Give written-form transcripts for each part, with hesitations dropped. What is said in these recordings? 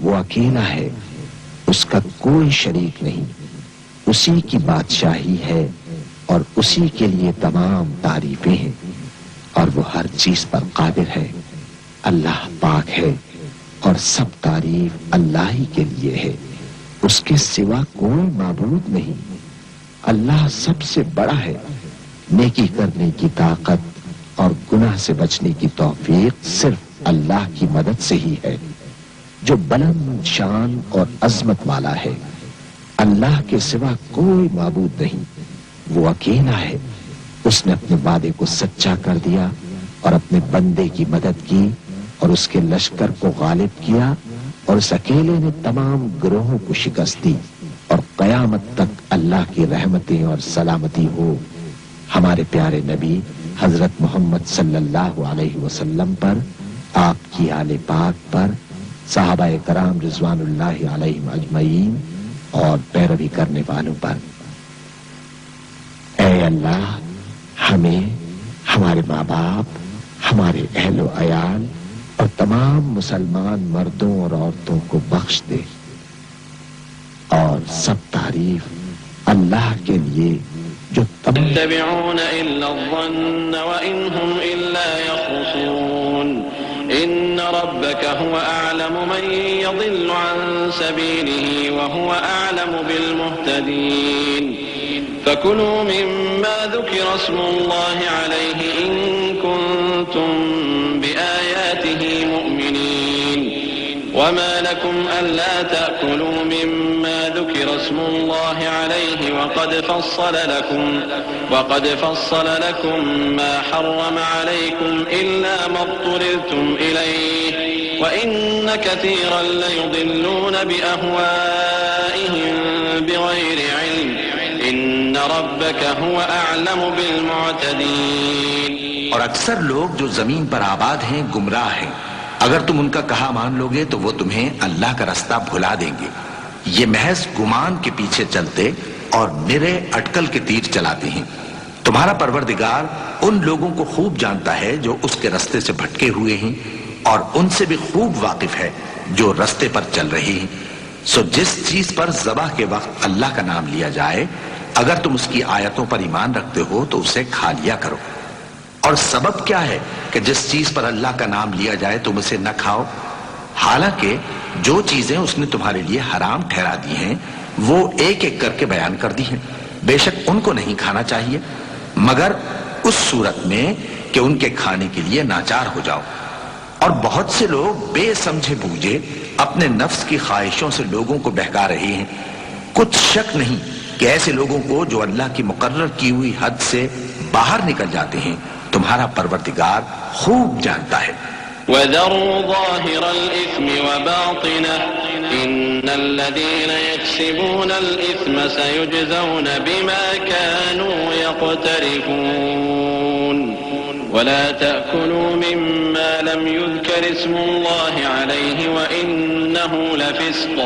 वो अकेला है, उसका कोई शरीक नहीं, उसी की बादशाही है और उसी के लिए तमाम तारीफें हैं और वो हर चीज पर कादिर है। अल्लाह पाक है और सब तारीफ अल्लाह ही के लिए है, उसके सिवा कोई माबूद नहीं। अल्लाह सबसे बड़ा है। नेकी करने की ताकत और गुनाह से बचने की तौफीक सिर्फ अल्लाह की मदद से ही है, जो बुलंद शान और अजमत वाला है। अल्लाह के सिवा कोई माबूद नहीं, वो अकेला है। उसने अपने वादे को सच्चा कर दिया और अपने बंदे की मदद की और उसके लश्कर को गालिब किया और उस अकेले ने तमाम गिरोहों को शिकस्त दी। और कयामत तक अल्लाह की रहमतें और सलामती हो हमारे प्यारे नबी हजरत मोहम्मद सल्लल्लाहु अलैहि वसल्लम पर, आपकी आले पाक पर, सहाबाए कराम रिजवानुल्लाहि अलैहिम अजमईन और पैरवी करने वालों पर। ऐ अल्लाह, हमें, हमारे माँ बाप, हमारे अहलो अयाल और तमाम मुसलमान मर्दों और औरतों को बख्श दे। और सब तारीफ अल्लाह के लिए जो यत्तबिऊन इल्ला ज़न्न व इन हुम इल्ला यख़्रुसून इन्न रब्बक हुवा अअलमु मन यज़िल्लु अन सबीलिही व हुवा अअलमु बिल मुहतदीन फकुलू मिम्मा ज़ुकिरा इस्मुल्लाहि अलैहि इन कुंतुम बिआयातिही मुअमिनीन वमा लकुम अल्ला तअकुलू मिम्मा ज़ुकिरा इस्मुल्लाहि अलैहि वक़द फस्सल लकुम मा हर्रम अलैकुम इल्ला मा इज़्तुरिरतुम इलैहि व इन्न कसीरन लयुदिल्लून बिअहवाइहिम बिग़ैरि इल्म इन्न रब्बक हुवा अअलमु बिल मुअतदीन। और अक्सर लोग जो जमीन पर आबाद हैं गुमराह हैं। अगर तुम उनका कहा मान लोगे तो वो तुम्हें अल्लाह का रास्ता भुला देंगे। ये महज गुमान के पीछे चलते और निरे अटकल के तीर चलाते हैं। तुम्हारा परवरदिगार उन लोगों को खूब जानता है जो उसके रास्ते से भटके हुए हैं और उनसे भी खूब वाकिफ है जो रास्ते पर चल रहे हैं। सो जिस चीज पर ज़बाह के वक्त अल्लाह का नाम लिया जाए, अगर तुम उसकी आयतों पर ईमान रखते हो तो उसे खा लिया करो। और सबब क्या है कि जिस चीज पर अल्लाह का नाम लिया जाए तुम उसे न खाओ, हालांकि जो चीजें उसने तुम्हारे लिए हराम ठहरा दी हैं वो एक एक करके बयान कर दी हैं। बेशक उनको नहीं खाना चाहिए मगर उस सूरत में कि उनके खाने के लिए नाचार हो जाओ। और बहुत से लोग बेसमझे बूझे अपने नफ्स की ख्वाहिशों से लोगों को बहका रहे हैं। कुछ शक नहीं कि ऐसे लोगों को जो अल्लाह की मुकर्रर की हुई हद से बाहर निकल जाते हैं तुम्हारा परवरदिगार खूब जानता है। वज़रू ज़ाहिरल इस्मि व बातिनह इन्नल्लज़ीना यक्सिबूनल इस्म सयुजज़ौन बिमा कानू यक़्तरिफून वला तअकुलू मिम्मा लम युज़कर इस्मुल्लाहि अलैहि व इन्नहु लफ़िस्क़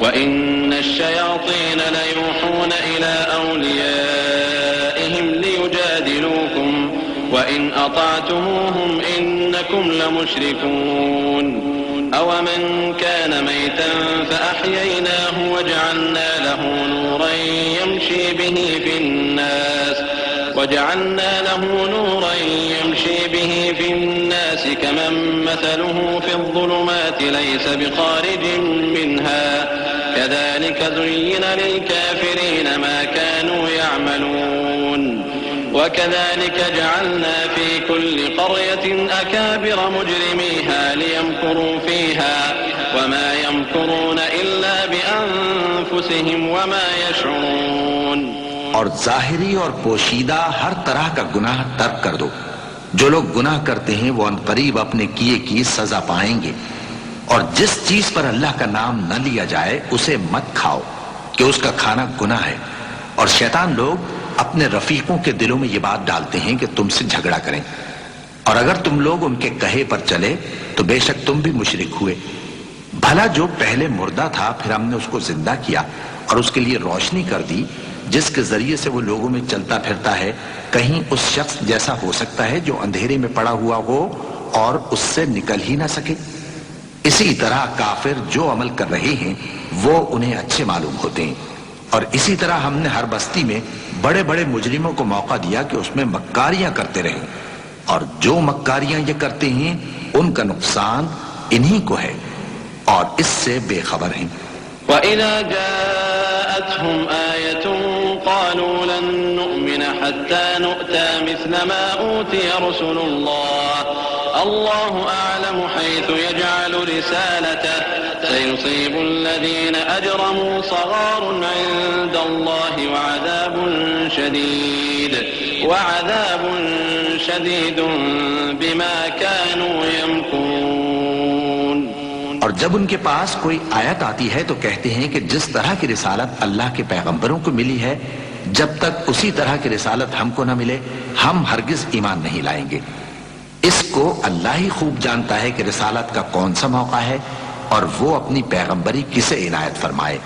व इन्नश-शयातीन लयूहून इला औलियाइहिम लियुजादिलूकुम वइन अताअतमुहुम इन्नकुम लमुश्रिकून अवमन कान मैतन फअह्ययनाहु वजअलना लहु नूरन यमशी बिही फिन्नास कमन मथलुहु फिज़्ज़ुलुमाति लैस बिखारिजिन मिन्हा कज़ालिक ज़ुय्यिन लिलकाफ़िरीन मा कानू यअमलून वकज़ालिक जअलना फी कुल्लि क़र्यतिन अकाबिर मुजरिमीहा लियमकुरू फीहा वमा यमकुरून इल्ला बिअन्फुसिहिम वमा यशऊरून। और जाहिरी और पोशीदा हर तरह का गुनाह तर्क कर दो। जो लोग गुनाह करते हैं वो अनकरीब अपने किए की सजा पाएंगे। और जिस चीज पर अल्लाह का नाम न लिया जाए उसे मत खाओ कि उसका खाना गुनाह है। और शैतान लोग अपने रफीकों के दिलों में ये बात डालते हैं कि तुमसे झगड़ा करें, और अगर तुम लोग उनके कहे पर चले तो बेशक तुम भी मुशरिक हुए। भला जो पहले मुर्दा था फिर हमने उसको जिंदा किया और उसके लिए रोशनी कर दी जिसके जरिए से वो लोगों में चलता फिरता है, कहीं उस शख्स जैसा हो सकता है जो अंधेरे में पड़ा हुआ हो और उससे निकल ही ना सके। इसी तरह काफिर जो अमल कर रहे हैं वो उन्हें अच्छे मालूम होते हैं। और इसी तरह हमने हर बस्ती में बड़े बड़े मुजरिमों को मौका दिया कि उसमें मक्कारियां करते रहें, और जो मक्कारियां ये करते हैं उनका नुकसान इन्हीं को है और इससे बेखबर हैं। وَإِذَا جَاءَتْهُمْ آيَةٌ قَالُوا لَن نُّؤْمِنَ حَتَّى نُؤْتَىٰ مِثْلَ مَا أُوتِيَ رُسُلُ اللَّهِ اللَّهُ أَعْلَمُ حَيْثُ يَجْعَلُ رِسَالَتَهُ سَيُصِيبُ الَّذِينَ أَجْرَمُوا صَغَارٌ عِندَ اللَّهِ وَعَذَابٌ شَدِيدٌ بِمَا كَانُوا يَمْكُرُونَ। और जब उनके पास कोई आयत आती है तो कहते हैं कि जिस तरह की रिसालत अल्लाह के पैगंबरों को मिली है, जब तक उसी तरह की रिसालत हमको न मिले हम हरगिज ईमान नहीं लाएंगे। इसको अल्लाह ही खूब जानता है कि रिसालत का कौन सा मौका है और वो अपनी पैगंबरी किसे इनायत फरमाए।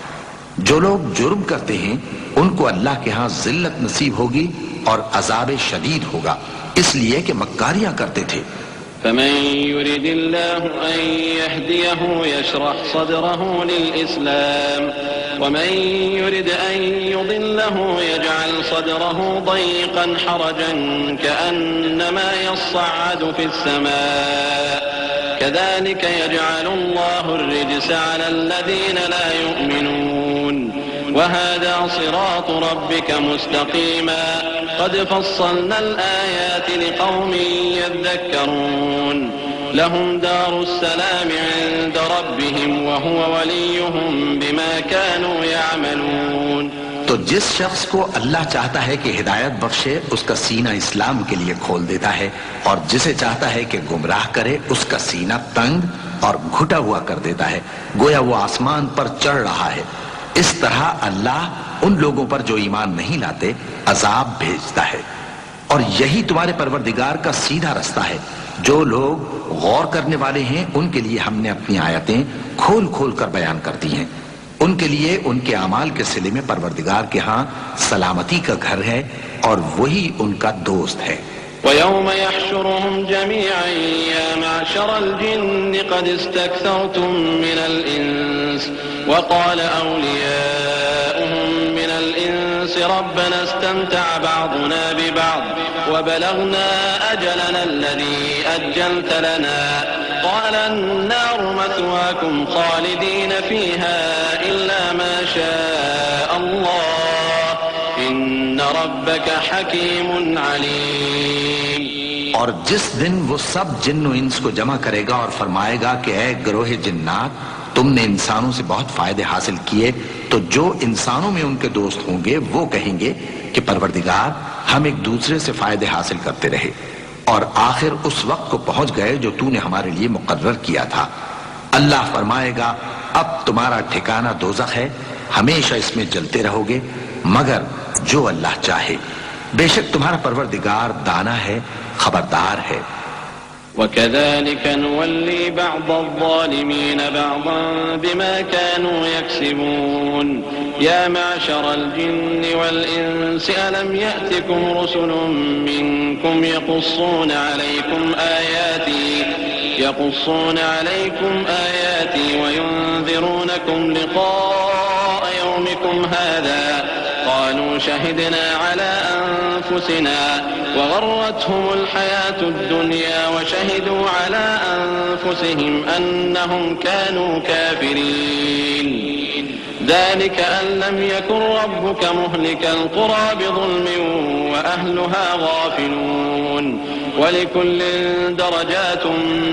जो लोग जुर्म करते हैं उनको अल्लाह के यहाँ जिल्लत नसीब होगी और अजाब शदीद होगा, इसलिए कि मक्कारियां करते थे। فمن يرد الله أن يهديه يشرح صدره للإسلام ومن يرد أن يضله يجعل صدره ضيقا حرجا كأنما يصعد في السماء كذلك يجعل الله الرجس على الذين لا يؤمنون وهذا صراط ربك مستقيما قد فصلنا الآيات لقوم يذكرون لهم دار السلام عند ربهم وهو وليهم بما كانوا يعملون। तो जिस शख्स को अल्लाह चाहता है कि हिदायत बख्शे उसका सीना इस्लाम के लिए खोल देता है, और जिसे चाहता है कि गुमराह करे उसका सीना तंग और घुटा हुआ कर देता है, गोया वो आसमान पर चढ़ रहा है। इस तरह अल्लाह उन लोगों पर जो ईमान नहीं लाते अजाब भेजता है, और यही तुम्हारे परवरदिगार का सीधा रास्ता है। जो लोग गौर करने वाले हैं उनके लिए हमने अपनी आयतें खोल खोल कर बयान कर दी हैं। उनके लिए उनके अमाल के सिले में परवरदिगार के यहाँ सलामती का घर है और वही उनका दोस्त है। وَيَوْمَ يَحْشُرُهُمْ جَمِيعًا يَا مَعْشَرَ الْجِنِّ قَدِ اسْتَكْثَرْتُم مِّنَ الْإِنسِ وَقَالَ أَوْلِيَاؤُهُم مِّنَ الْإِنسِ رَبَّنَا اسْتَمْتَعَ بَعْضُنَا بِبَعْضٍ وَبَلَغْنَا أَجَلَنَا الَّذِي أَجَّلْتَ لَنَا قَالَ النَّارُ مَثْوَاكُمْ خَالِدِينَ فِيهَا إِلَّا مَا شَاءَ اللَّهُ إِنَّ رَبَّكَ حَكِيمٌ عَلِيمٌ। और जिस दिन वो सब जिन्न और इंस को जमा करेगा और फरमाएगा कि ऐ ग्रोहे जिन्नात, तुमने इंसानों से बहुत फायदे हासिल किए, तो जो इंसानों में उनके दोस्त होंगे वो कहेंगे कि परवरदिगार हम एक दूसरे से फायदे हासिल करते रहे और आखिर उस वक्त को पहुंच गए जो तूने हमारे लिए मुकर्रर किया था। अल्लाह फरमाएगा अब तुम्हारा ठिकाना दोज़ख है, हमेशा इसमें जलते रहोगे मगर जो अल्लाह चाहे। बेशक तुम्हारा परवरदिगार दाना है, खबरदार है। وَكَذَلِكَ نُوَلِّي بَعْضَ الظَّالِمِينَ بَعْضًا بِمَا كَانُوا يَكْسِبُونَ يَا مَعْشَرَ الْجِنِّ وَالْإِنسِ أَلَمْ يَأْتِكُمْ رُسُلٌ مِّنكُمْ يَقُصُّونَ عَلَيْكُمْ آيَاتِي وَيُنذِرُونَكُمْ لِقَاءَ يَوْمِكُمْ هَٰذَا قَالُوا شَهِدْنَا عَلَىٰ أَنفُسِنَا وغرتهم الحياة الدنيا وشهدوا على أنفسهم أنهم كانوا كافرين ذلك أن لم يكن ربك مهلك القرى بظلم وأهلها غافلون ولكل درجات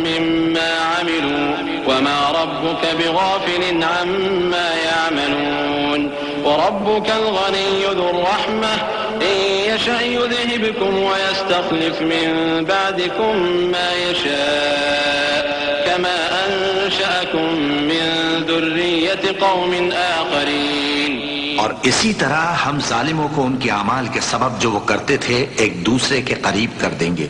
مما عملوا وما ربك بغافل عما يعملون وربك الغني ذو الرحمة إن يشأ يذهبكم ويستخلف من بعدكم ما يشاء كما أنشأكم من ذرية قوم آخرين। और इसी तरह हम जालिमों को उनके अमाल के सबब जो वो करते थे एक दूसरे के करीब कर देंगे।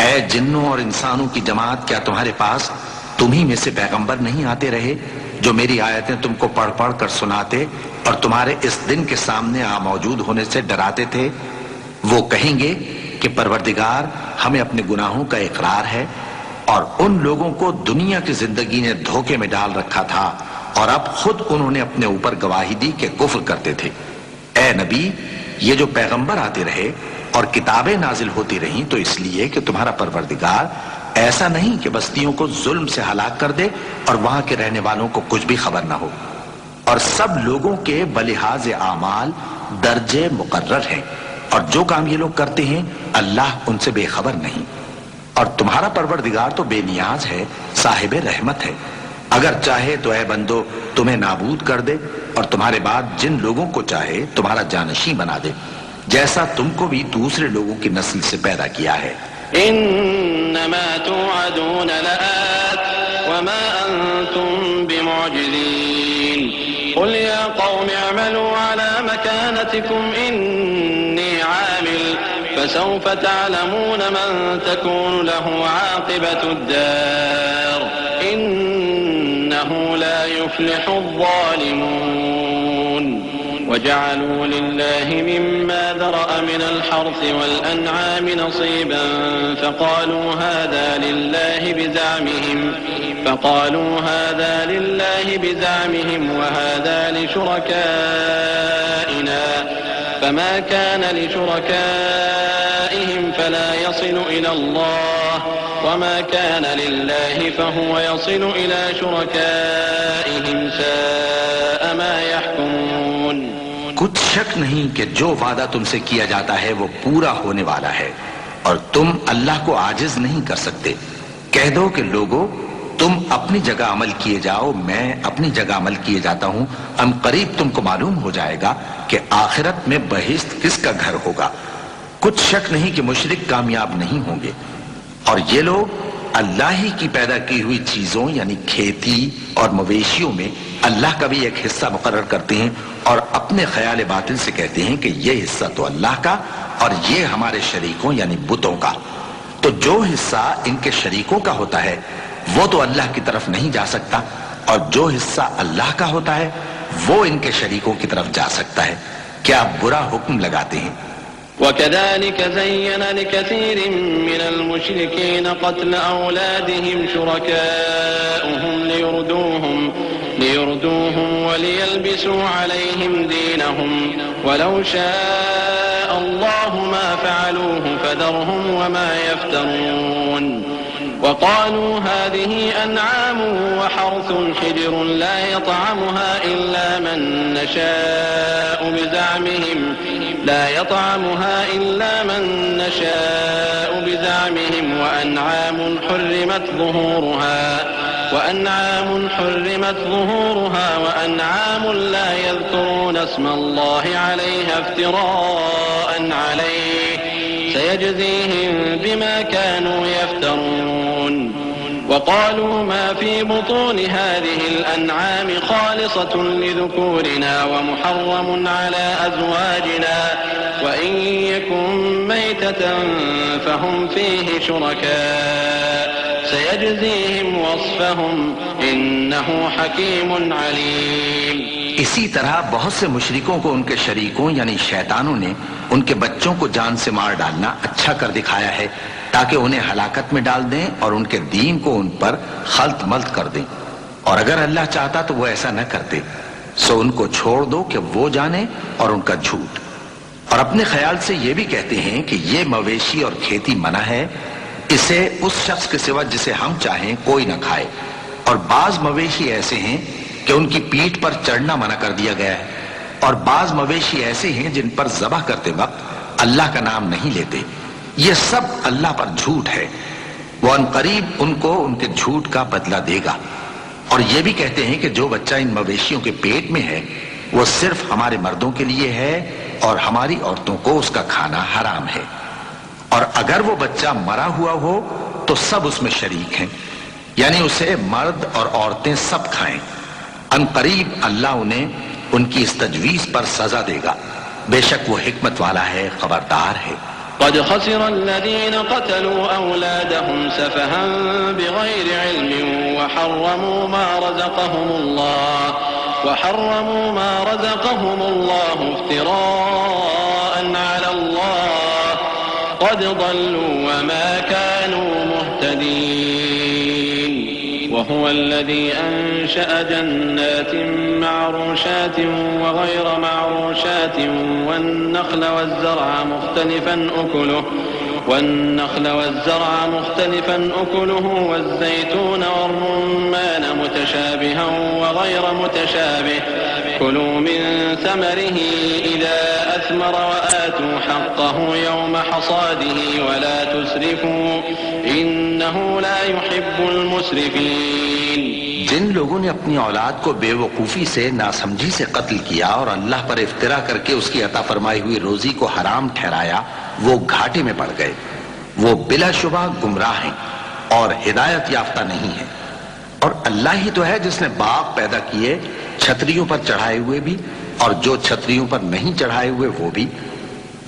ऐ जिन्नों और इंसानों की जमात, क्या तुम्हारे पास तुम्ही में से पैगंबर नहीं आते रहे जो मेरी आयतें तुमको पढ़ पढ़ कर सुनाते और तुम्हारे इस दिन के सामने आ मौजूद होने से डराते थे? वो कहेंगे कि परवरदिगार हमें अपने गुनाहों का इकरार है और उन लोगों को दुनिया की जिंदगी ने धोखे में डाल रखा था और अब खुद उन्होंने अपने ऊपर गवाही दी कि कुफ्र करते थे। ए नबी, ये जो पैगंबर आते रहे और किताबें नाजिल होती रहीं तो इसलिए कि तुम्हारा परवरदिगार ऐसा नहीं कि बस्तियों को जुल्म से हलाक कर दे और वहां के रहने वालों को कुछ भी खबर ना हो। और सब लोगों के बलिहाज आमाल दर्जे मुकर्रर हैं और जो काम ये लोग करते हैं अल्लाह उनसे बेखबर नहीं। और तुम्हारा परवरदिगार तो बेनियाज है, साहिब रहमत है। अगर चाहे तो ऐ बंदो तुम्हें नाबूद कर दे और तुम्हारे बाद जिन लोगों को चाहे तुम्हारा जानशी बना दे, जैसा तुमको भी दूसरे लोगों की नस्ल से पैदा किया है। इन्नमा तुअदून लआत वमा अंतुम बिमुअजिजीन कुल या कौम अमलू अला मकानतिकुम इन्नी आमिल फसौफ तअलमून मन तकूनु लहु आक़िबतुद्दार इन्नहु ला युफ्लिहु ज़ालिमून वजअलू लिल्लाहि मिम्मा ज़रअ मिनल हर्सि वल अनआमि नसीबन फक़ालू हाज़ा लिल्लाहि बिज़अमिहिम वहाज़ा लिशुरकाइना फमा कान लिशुरकाइहिम फला यसिलु इला अल्लाह वमा कान लिल्लाहि फहुव यसिलु इला शुरकाइहिम साअ मा यहकुमून। कुछ शक नहीं कि जो वादा तुमसे किया जाता है वो पूरा होने वाला है और तुम अल्लाह को आजिज नहीं कर सकते। कह दो कि लोगों, तुम अपनी जगह अमल किए जाओ, मैं अपनी जगह अमल किए जाता हूं। हम करीब तुमको मालूम हो जाएगा कि आखिरत में बहिश्त किसका घर होगा। कुछ शक नहीं कि मुशरिक कामयाब नहीं होंगे। और ये लोग अल्लाह ही की पैदा की हुई चीजों यानी खेती और मवेशियों में अल्लाह का भी एक हिस्सा मुकर्रर करते हैं और अपने ख्याल बातिल से कहते हैं कि ये हिस्सा तो अल्लाह का और ये हमारे शरीकों यानी बुतों का। तो जो हिस्सा इनके शरीकों का होता है वो तो अल्लाह की तरफ नहीं जा सकता और जो हिस्सा अल्लाह का होता है वो इनके शरीकों की तरफ जा सकता है। क्या बुरा हुक्म लगाते हैं। वकज़ालिक ज़य्यन लिकसीरिन मिनल मुश्रिकीन क़त्ल औलादिहिम शुरकाअहुम लियुरदूहुम वलियल्बिसू अलैहिम दीनहुम वलौ शाअ अल्लाहु मा फ़अलूहु फ़दरहुम वमा यफ़्तरून। وقالوا هذه أنعام وحرث حجر لا يطعمها إلا من نشاء بزعمهم وأنعام حرمت ظهورها وأنعام لا يذكرون اسم الله عليها افتراء عليه سيجزيهم بما كانوا يفترون. وقالوا ما في بطون هذه الأنعام خالصة لذكورنا ومحرم على أزواجنا وإن يكن ميتة فهم فيه شركاء سيجزيهم وصفهم إنه حكيم عليم. इसी तरह बहुत से मुशरिकों को उनके शरीकों यानी शैतानों ने उनके बच्चों को जान से मार डालना अच्छा कर दिखाया है ताकि उन्हें हलाकत में डाल दें और उनके दीन को उन पर खल्त मल्त कर दें। और अगर अल्लाह चाहता तो वो ऐसा न करते। सो उनको छोड़ दो कि वो जाने और उनका झूठ। और अपने ख्याल से ये भी कहते हैं कि ये मवेशी और खेती मना है, इसे उस शख्स के सिवा जिसे हम चाहें कोई न खाए। और बाज मवेशी ऐसे हैं कि उनकी पीठ पर चढ़ना मना कर दिया गया है और बाज मवेशी ऐसे हैं जिन पर ज़बह करते वक्त अल्लाह का नाम नहीं लेते। ये सब अल्लाह पर झूठ है। वो अनकरीब उनको उनके झूठ का बदला देगा। और ये भी कहते हैं कि जो बच्चा इन मवेशियों के पेट में है वो सिर्फ हमारे मर्दों के लिए है और हमारी औरतों को उसका खाना हराम है। और अगर वो बच्चा मरा हुआ हो तो सब उसमें शरीक हैं, यानी उसे मर्द और औरतें सब खाएं। अनकरीब अल्लाह उन्हें उनकी इस तजवीज पर सजा देगा। बेशक वो हिकमत वाला है, खबरदार है। قد خسر الذين قتلوا أولادهم سفها بغير علم وحرموا ما رزقهم الله افتراء على الله قد ضلوا وما كانوا مهتدين. وهو الذي أنشأ جنات معروشات وغير معروشات والنخل والزرع مختلفا أكله والزيتون والرمان متشابها وغير متشابه كلوا من ثمره إذا أثمر وآتوا حقه يوم حصاده ولا تسرفوا إنه لا يحب المسرفين। जिन लोगों ने अपनी औलाद को बेवकूफी से नासमझी से कत्ल किया और अल्लाह पर इफ्तिरा करके उसकी अता फरमाई हुई रोजी को हराम ठहराया, वो घाटे में पड़ गए। वो बिलाशुबा गुमराह हैं और हिदायत याफ्ता नहीं है। और अल्लाह ही तो है जिसने बाग पैदा किए, छतरियों पर चढ़ाए हुए भी और जो छतरियों पर नहीं चढ़ाए हुए वो भी,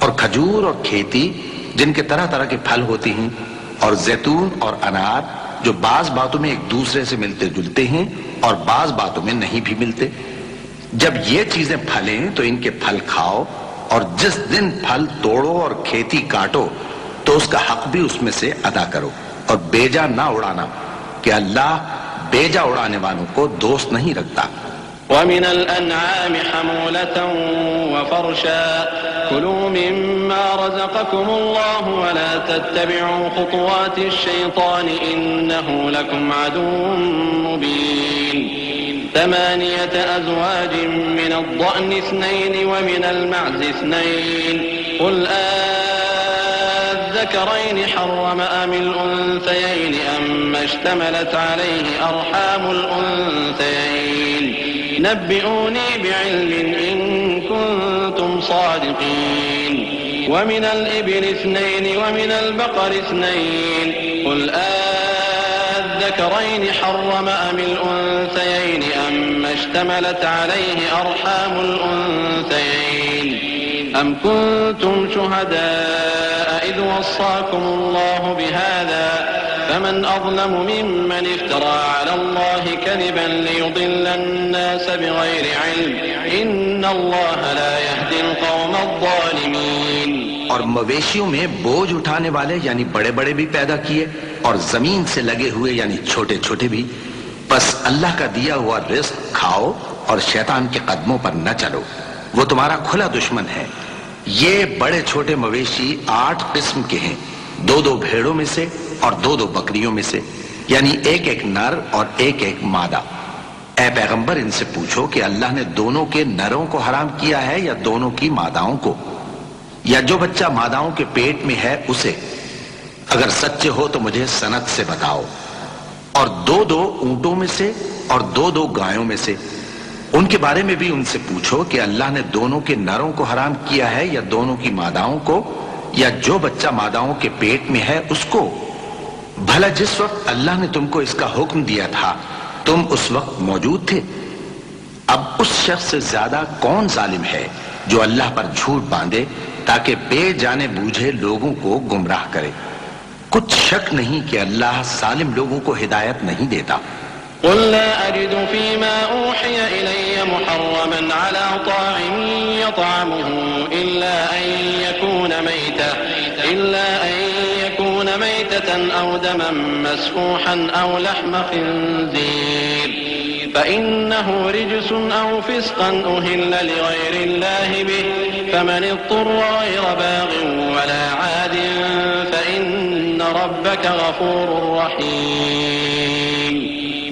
और खजूर और खेती जिनके तरह तरह के फल होते हैं, और जैतून और अनार जो बाज बातों में एक दूसरे से मिलते जुलते हैं और बाज बातों में नहीं भी मिलते। जब ये चीजें फलें तो इनके फल खाओ, और जिस दिन फल तोड़ो और खेती काटो तो उसका हक भी उसमें से अदा करो, और बेजा ना उड़ाना कि अल्लाह बेजा उड़ाने वालों को दोस्त नहीं रखता। ومن الأنعام حمولة وفرشا كلوا مما رزقكم الله ولا تتبعوا خطوات الشيطان إنه لكم عدو مبين 8 أزواج من الضأن 2 ومن المعز 2 قل الذكرين حرم أم الأنثيين أم اشتملت عليه أرحام الأنثيين نبئوني بعلم إن كنتم صادقين ومن الإبل 2 ومن البقر 2 قل الذكرين حرم أم الأنثيين أم اشتملت عليه أرحام الأنثيين أم كنتم شهداء إذ وصاكم الله بهذا فمن أظلم ممن افترى على الله كذبا ليضل الناس بغير علم إن الله لا يهدي القوم الظالمين। और मवेशियों में बोझ उठाने वाले यानी बड़े बड़े भी पैदा किए और जमीन से लगे हुए यानी छोटे छोटे भी। बस अल्लाह का दिया हुआ रिस्क खाओ और शैतान के कदमों पर न चलो, वो तुम्हारा खुला दुश्मन है। ये बड़े छोटे मवेशी 8 किस्म के हैं, 2-2 भेड़ों में से और 2-2 बकरियों में से, यानी 1-1 नर और 1-1 मादा। ऐ पैगंबर इनसे पूछो कि अल्लाह ने दोनों के नरों को हराम किया है या दोनों की मादाओं को, या जो बच्चा मादाओं के पेट में है उसे। अगर सच्चे हो तो मुझे सनद से बताओ। और 2-2 ऊंटों में से और 2-2 गायों में से, उनके बारे में भी उनसे पूछो कि अल्लाह ने दोनों के नरों को हराम किया है या दोनों की मादाओं को, या जो बच्चा मादाओं के पेट में है उसको। भला जिस वक्त अल्लाह ने तुमको इसका हुक्म दिया था तुम उस वक्त मौजूद थे? अब उस शख्स से ज्यादा कौन जालिम है जो अल्लाह पर झूठ बांधे ताकि बेजाने बूझे लोगों को गुमराह करे। कुछ शक नहीं कि अल्लाह सालिम लोगों को हिदायत नहीं देता। قل لا أجد فيما أوحي إلي محرما على طاعم يطعمه إلا أن يكون ميتة أو دما مسفوحا أو لحم خنزير فإنه رجس أو فسقا أهل لغير الله به فمن اضطر غير باغ ولا عاد فإن ربك غفور رحيم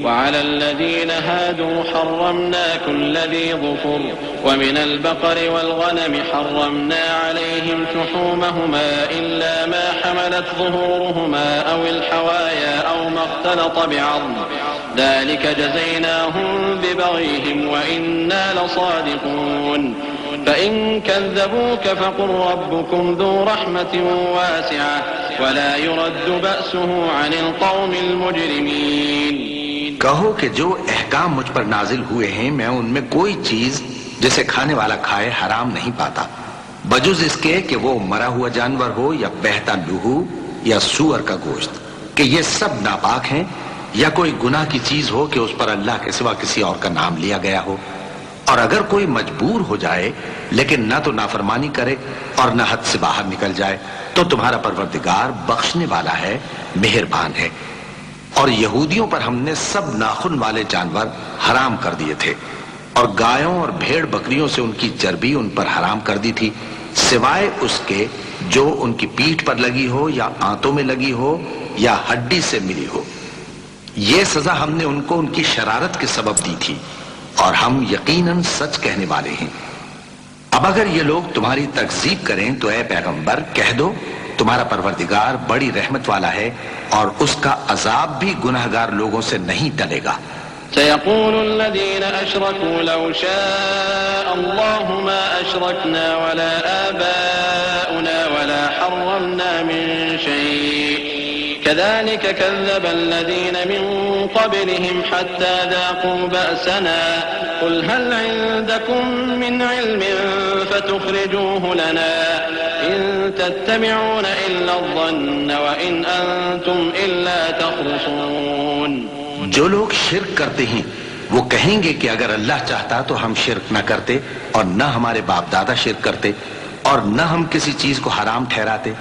وعلى الذين هادوا حرمنا كل ذي ظفر ومن البقر والغنم حرمنا عليهم شحومهما إلا ما حملت ظهورهما أو الحوايا أو ما اختلط بعظم ذلك جزيناهم ببغيهم وإنا لصادقون فإن كذبوك فقل ربكم ذو رحمة واسعة ولا يرد بأسه عن القوم المجرمين। कहो कि जो अहकाम मुझ पर नाजिल हुए हैं मैं उनमें कोई चीज जिसे खाने वाला खाए हराम नहीं पाता, बजुज इसके कि वो मरा हुआ जानवर हो या बहता लहू या सूअर का गोश्त, कि ये सब नापाक हैं, या कोई गुनाह की चीज हो कि उस पर अल्लाह के सिवा किसी और का नाम लिया गया हो। और अगर कोई मजबूर हो जाए लेकिन न तो नाफरमानी करे और न हद से बाहर निकल जाए तो तुम्हारा परवरदिगार बख्शने वाला है, मेहरबान है। और यहूदियों पर हमने सब नाखून वाले जानवर हराम कर दिए थे और गायों और भेड़ बकरियों से उनकी चर्बी उन पर हराम कर दी थी, सिवाय उसके जो उनकी पीठ पर लगी हो या आंतों में लगी हो या हड्डी से मिली हो। ये सजा हमने उनको उनकी शरारत के सबब दी थी और हम यकीनन सच कहने वाले हैं। अब अगर ये लोग तुम्हारी तकजीब करें तो ए पैगंबर कह दो, तुम्हारा परवरदिगार बड़ी रहमत वाला है और उसका अजाब भी गुनहगार लोगों से नहीं टलेगा। सयक़ूलु अल्लज़ीना अशरकू लौ शाअ अल्लाहु मा अशरकना वला आबाउना वला हर्रमना मिन शै' कज़ालिक कज़्ज़ब अल्लज़ीना मिन क़ब्लिहिम हत्ता ज़ाक़ू बअसना क़ुल हल इन्दकुम मिन इल्मिन फतुख़रिजूहु लना इन तत्तबिऊन इल्ला अज़्ज़न्न व इन अंतुम इल्ला तख़रुसून। जो लोग शिर्क करते हैं वो कहेंगे कि अगर अल्लाह चाहता तो हम शिर्क न करते और न हमारे बाप दादा शिर्क करते और न हम किसी चीज को हराम ठहराते।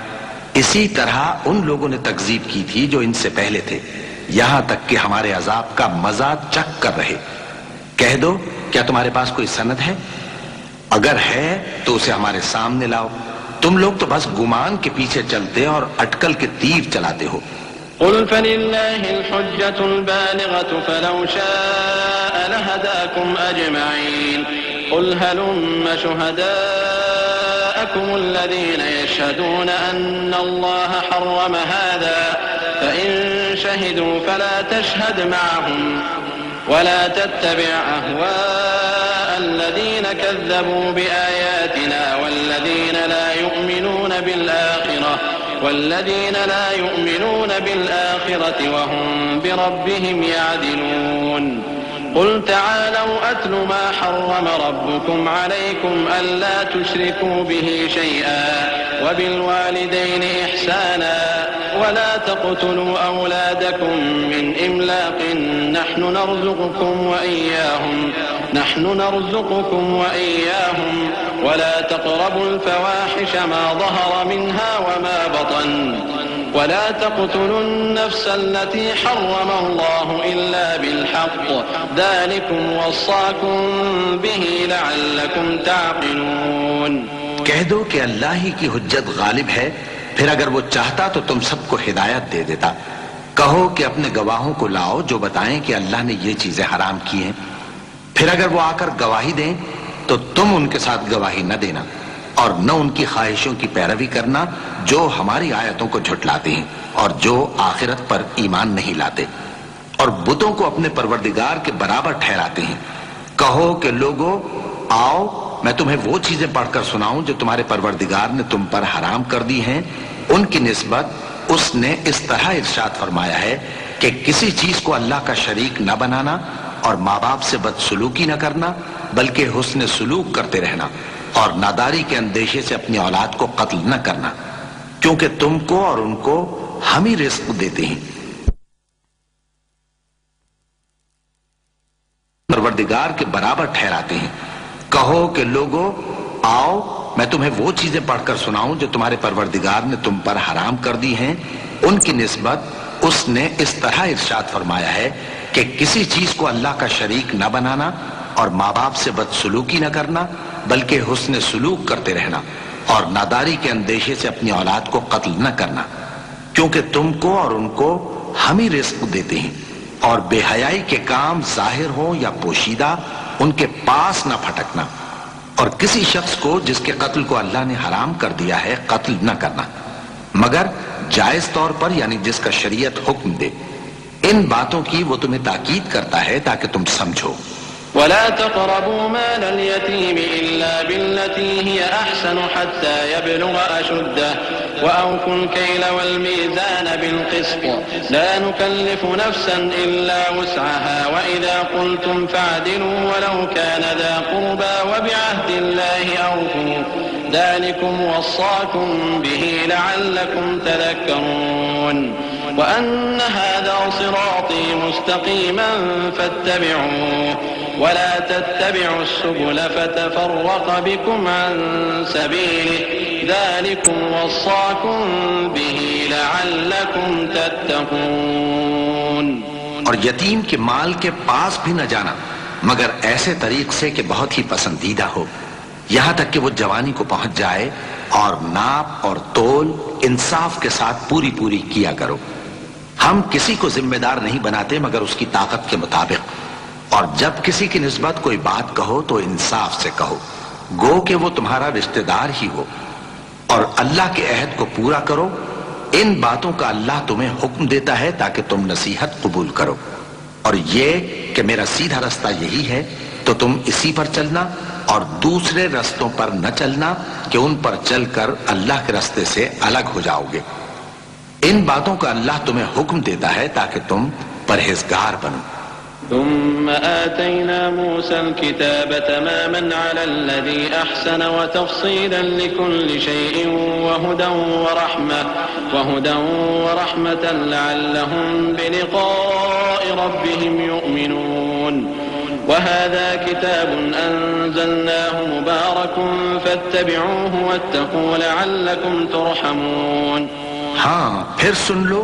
इसी तरह उन लोगों ने तकजीब की थी जो इनसे पहले थे, यहां तक कि हमारे अजाब का मजा चख कर रहे। कह दो, क्या तुम्हारे पास कोई सनद है? अगर है तो उसे हमारे सामने लाओ। तुम लोग तो बस गुमान के पीछे चलते और अटकल के तीर चलाते हो। क़ुल फ़लिल्लाहिल हुज्जतुल बालिग़तु फ़लौ शाअ लहदाकुम अजमईन क़ुल हलुम्म शुहदाअकुम अल्लज़ीना यशहदूना अन्ना अल्लाह हर्रम हाज़ा फ़इन शहिदू फ़ला तशहद मअहुम वला तत्तबिअ अहवाअ अल्लज़ीना कज़्ज़बू बिआयातिना वल्लज़ीना ला युमिनून बिलआखिरति वहुम बिरब्बिहिम यादिलून। क़ुल तआलौ अत्लु मा हर्रम रब्बुकुम अलैकुम अल्ला तुश्रिकू बिही शैअन वबिलवालिदैनि इहसाना वला तक़्तुलू औलादकुम मिन इम्लाक़िन नहनु नर्ज़ुक़ुकुम व इय्याहुम वला तक़रबुल फ़वाहिश मा ज़हर मिन्हा वमा बतन वला तक़्तुलुन नफ्स अल्लती हर्रम अल्लाहु इल्ला बिलहक़्क़ ज़ालिकुम वस्साकुम बिही लअल्लकुम ताक़िलून। कह दो कि अल्लाह ही की हुज्जत गालिब है, फिर अगर वो चाहता तो तुम सबको हिदायत दे देता। कहो कि अपने गवाहों को लाओ जो बताएं कि अल्लाह ने ये चीजें हराम की हैं। फिर अगर वो आकर गवाही दें तो तुम उनके साथ गवाही न देना और न उनकी ख्वाहिशों की पैरवी करना जो हमारी आयतों को झुठलाते हैं और जो आखिरत पर ईमान नहीं लाते और बुतों को अपने परवरदिगार के बराबर ठहराते हैं। कहो कि लोगों आओ, मैं तुम्हें वो चीजें पढ़कर सुनाऊं जो तुम्हारे परवरदिगार ने तुम पर हराम कर दी हैं। उनकी निस्बत उसने इस तरह इरशाद फरमाया है कि किसी चीज को अल्लाह का शरीक न बनाना और माँ बाप से बदसलूकी न करना, बल्कि हुस्न सलूक करते रहना और नादारी के अंदेशे से अपनी औलाद को कत्ल न करना, क्योंकि तुमको और उनको हम ही रिस्क देते हैं। परवरदिगार के बराबर ठहराते हैं। कहो कि लोगों आओ, मैं तुम्हें वो चीजें पढ़कर सुनाऊं जो तुम्हारे परवरदिगार ने तुम पर हराम कर दी हैं। उनकी निस्बत उसने इस तरह इरशाद फरमाया है कि किसी चीज को अल्लाह का शरीक न बनाना और माँ बाप से बदसलूकी न करना, बल्कि हुस्न सलूक करते रहना और नादारी के अंदेशे से अपनी औलाद को कत्ल न करना, क्योंकि तुमको और उनको हम ही रिस्क देते हैं। और बेहयाई के काम जाहिर हो या पोशीदा उनके पास न फटकना और किसी शख्स को जिसके कत्ल को अल्लाह ने हराम कर दिया है कत्ल न करना, मगर जायज तौर पर, यानी जिसका शरीयत हुक्म दे। इन बातों की वो तुम्हें ताकीद करता है ताकि तुम समझो। वला तक़रबू मालल यतीम इल्ला बिल्लती हिय अहसन हत्ता यबलुग अशुद्दह व औफुल कैल वल मीज़ान बिल क़िस्त ला नुकल्लिफु नफ्सन इल्ला वुस्अहा व इज़ा क़ुल्तुम फ़अदिलू वलौ कान ज़ा क़ुर्बा व बिअहदिल्लाहि औफू ज़ालिकुम वस्साकुम बिही लअल्लकुम तज़क्करून। وأن هذا صراطي مستقيما فاتبعوه ولا تتبعوا السبل فتفرق بكم عن سبيله ذلكم وصاكم به لعلكم تتقون। और यतीम के माल के पास भी न जाना मगर ऐसे तरीक से कि बहुत ही पसंदीदा हो, यहां तक कि वो जवानी को पहुंच जाए, और नाप और तोल इंसाफ के साथ पूरी पूरी किया करो। हम किसी को जिम्मेदार नहीं बनाते मगर उसकी ताकत के मुताबिक, और जब किसी की निस्बत कोई बात कहो तो इंसाफ से कहो, गो कि वो तुम्हारा रिश्तेदार ही हो, और अल्लाह के अहद को पूरा करो। इन बातों का अल्लाह तुम्हें हुक्म देता है ताकि तुम नसीहत कबूल करो, और ये कि मेरा सीधा रास्ता यही है तो तुम इसी पर चलना, और दूसरे रास्तों पर न चलना कि उन पर चलकर अल्लाह के रास्ते से अलग हो जाओगे। इन बातों का अल्लाह तुम्हें हुक्म देता है ताकि तुम परहेजगार बनो। ثم آتينا موسى الكتاب تماما على الذي أحسن وتفصيلا لكل شيء وهدى ورحمة لعلهم بلقاء ربهم يؤمنون وهذا كتاب أنزلناه مبارك فاتبعوه واتقوا لعلكم ترحمون। हाँ, फिर सुन लो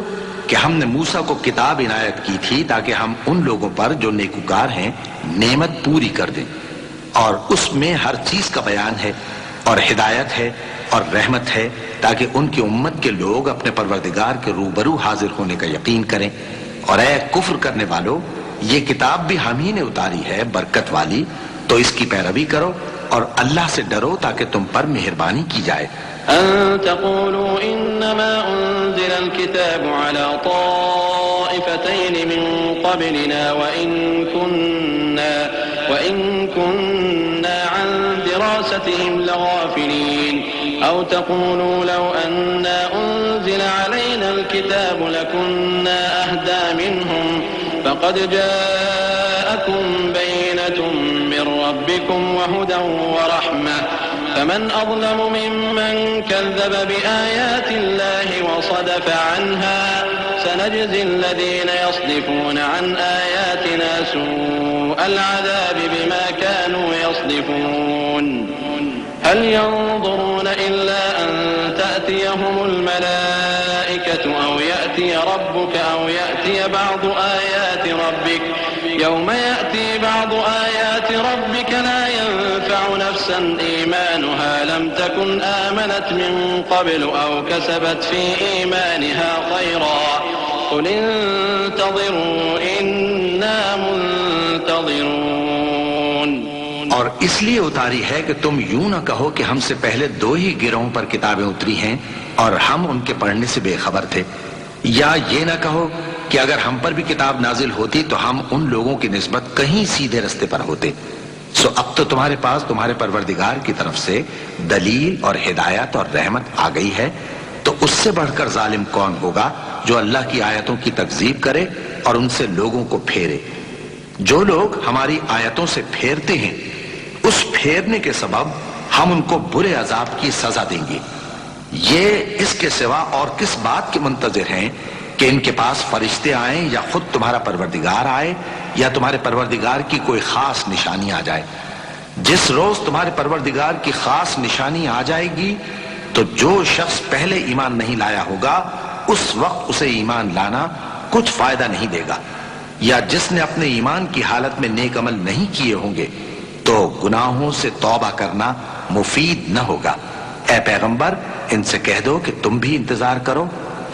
कि हमने मूसा को किताब इनायत की थी ताकि हम उन लोगों पर जो नेकुकार हैं नेमत पूरी कर दें, और उसमें हर चीज का बयान है और हिदायत है और रहमत है ताकि उनकी उम्मत के लोग अपने परवरदिगार के रूबरू हाजिर होने का यकीन करें। और ऐ कुफ्र करने वालों, ये किताब भी हम ही ने उतारी है बरकत वाली, तो इसकी पैरवी करो और अल्लाह से डरो ताकि तुम पर मेहरबानी की जाए। أن تقولوا إنما أنزل الكتاب على طائفتين من قبلنا وإن كنا عن دراستهم لغافلين أو تقولوا لو أنا أنزل علينا الكتاب لكنا أهدى منهم فقد جاءكم بينة من ربكم وهدى ورحمة فمن أظلم ممن كذب بآيات الله وصدف عنها سنجزي الذين يصدفون عن آياتنا سوء العذاب بما كانوا يصدفون هل ينظرون إلا أن تأتيهم الملائكة أو يأتي ربك أو يأتي بعض آيات ربك يوم يأتي بعض آيات ربك لا ينفع نفسا إيمانها لم تكن آمنت من قبل أو كسبت في إيمانها خيرا قل انتظروا إنا منتظرون। और इसलिए उतारी है कि तुम यूं न कहो कि हमसे पहले दो ही गिरोहों पर किताबें उतरी हैं और हम उनके पढ़ने से बेखबर थे, या ये न कहो कि अगर हम पर भी किताब नाजिल होती तो हम उन लोगों की निस्बत कहीं सीधे रास्ते पर होते। सो अब तो तुम्हारे पास तुम्हारे परवरदिगार की तरफ से दलील और हिदायत और रहमत आ गई है, तो उससे बढ़कर जालिम कौन होगा जो अल्लाह की आयतों की तकजीब करे और उनसे लोगों को फेरे। जो लोग हमारी आयतों से फेरते हैं उस फेरने के सबब हम उनको बुरे अजाब की सजा देंगे। ये इसके सिवा और किस बात के मुंतजिर हैं कि इनके पास फरिश्ते आए या खुद तुम्हारा परवरदिगार आए या तुम्हारे परवरदिगार की कोई खास निशानी आ जाए। जिस रोज तुम्हारे परवरदिगार की खास निशानी आ जाएगी तो जो शख्स पहले ईमान नहीं लाया होगा उस वक्त उसे ईमान लाना कुछ फायदा नहीं देगा, या जिसने अपने ईमान की हालत में नेक अमल नहीं किए होंगे तो गुनाहों से तौबा करना मुफीद न होगा। ऐ पैगंबर, इनसे कह दो कि तुम भी इंतजार करो,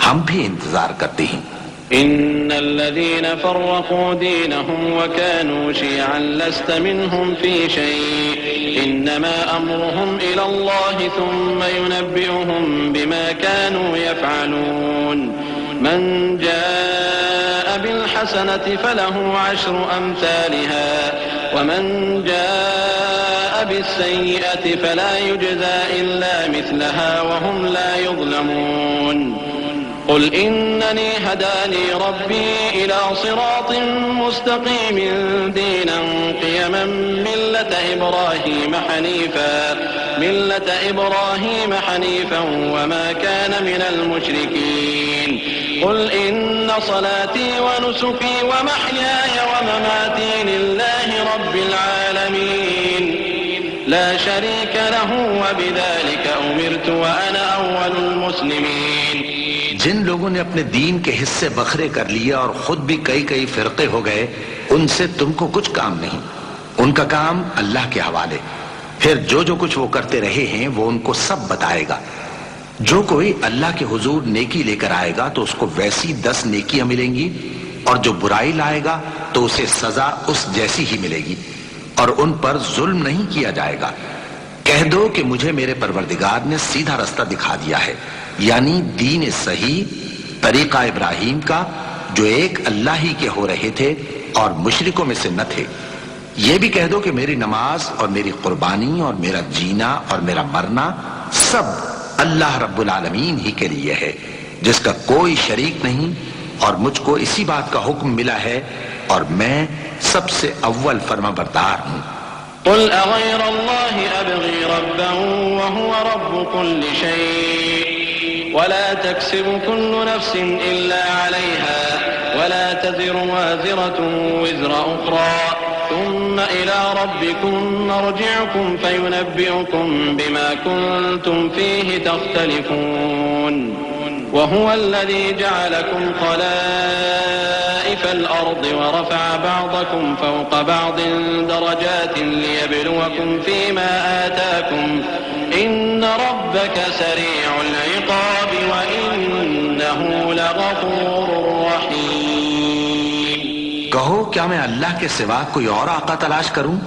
हम भी इंतजार करते हैं। إن الذين فرقوا دينهم وكانوا شيعا لست منهم في شيء إنما أمرهم إلى الله ثم ينبئهم بما كانوا يفعلون من جاء بالحسنة فله 10 أمثالها ومن جاء بالسيئة فلا يجزى إلا مثلها وهم لا يظلمون قل إنني هداني ربي إلى صراط مستقيم دينا قيما ملة إبراهيم حنيفا وما كان من المشركين कुल इन्न सलाती व नुसुकी व महयाय व ममाती लिल्लाहि रब्बिल आलमीन ला शरीक लहू व बिदालिका उमिरतु व अना अव्वलुल मुस्लिमीन। जिन लोगों ने अपने दीन के हिस्से बखरे कर लिए और खुद भी कई कई फिरके हो गए, उनसे तुमको कुछ काम नहीं, उनका काम अल्लाह के हवाले। फिर जो जो कुछ वो करते रहे हैं वो उनको सब बताएगा। जो कोई अल्लाह के हुजूर नेकी लेकर आएगा तो उसको वैसी 10 नेकियां मिलेंगी, और जो बुराई लाएगा तो उसे सजा उस जैसी ही मिलेगी, और उन पर जुल्म नहीं किया जाएगा। कह दो कि मुझे मेरे परवरदिगार ने सीधा रास्ता दिखा दिया है, यानी दीन सही, तरीका इब्राहिम का, जो एक अल्लाह ही के हो रहे थे और मुशरिकों में से न थे। ये भी कह दो कि मेरी नमाज और मेरी कुर्बानी और मेरा जीना और मेरा मरना सब अल्लाह रब्बुल आलमीन ही के लिए है, जिसका कोई शरीक नहीं, और मुझको इसी बात का हुक्म मिला है और मैं सबसे अव्वल फरमाबरदार हूं। कुल अगैर अल्लाहि अबगी रब्बन व हुव रब्बु कुल्लि शै वला तक्सिबु कुल्लु नफ्सिन इल्ला अलैहा वला तज़िरु वाज़िरतुन विज़रा उख़रा थुम्मा इला रब्बिकुम मर्जिउकुम फयुनब्बिउकुम बिमा कुंतुम फीहि तख्तलिफून वहुव अल्लज़ी जअलकुम खलाइफ़ल अर्दि वरफ़अ बअदकुम फ़ौक़ बअदिन दरजातिन लियब्लुवकुम फ़ीमा आताकुम इन्न रब्बक सरीउल इक़ाब व इन्नहु लगफ़ूरुर रहीम। कहो, क्या मैं अल्लाह के सिवा कोई और आका तलाश करूं,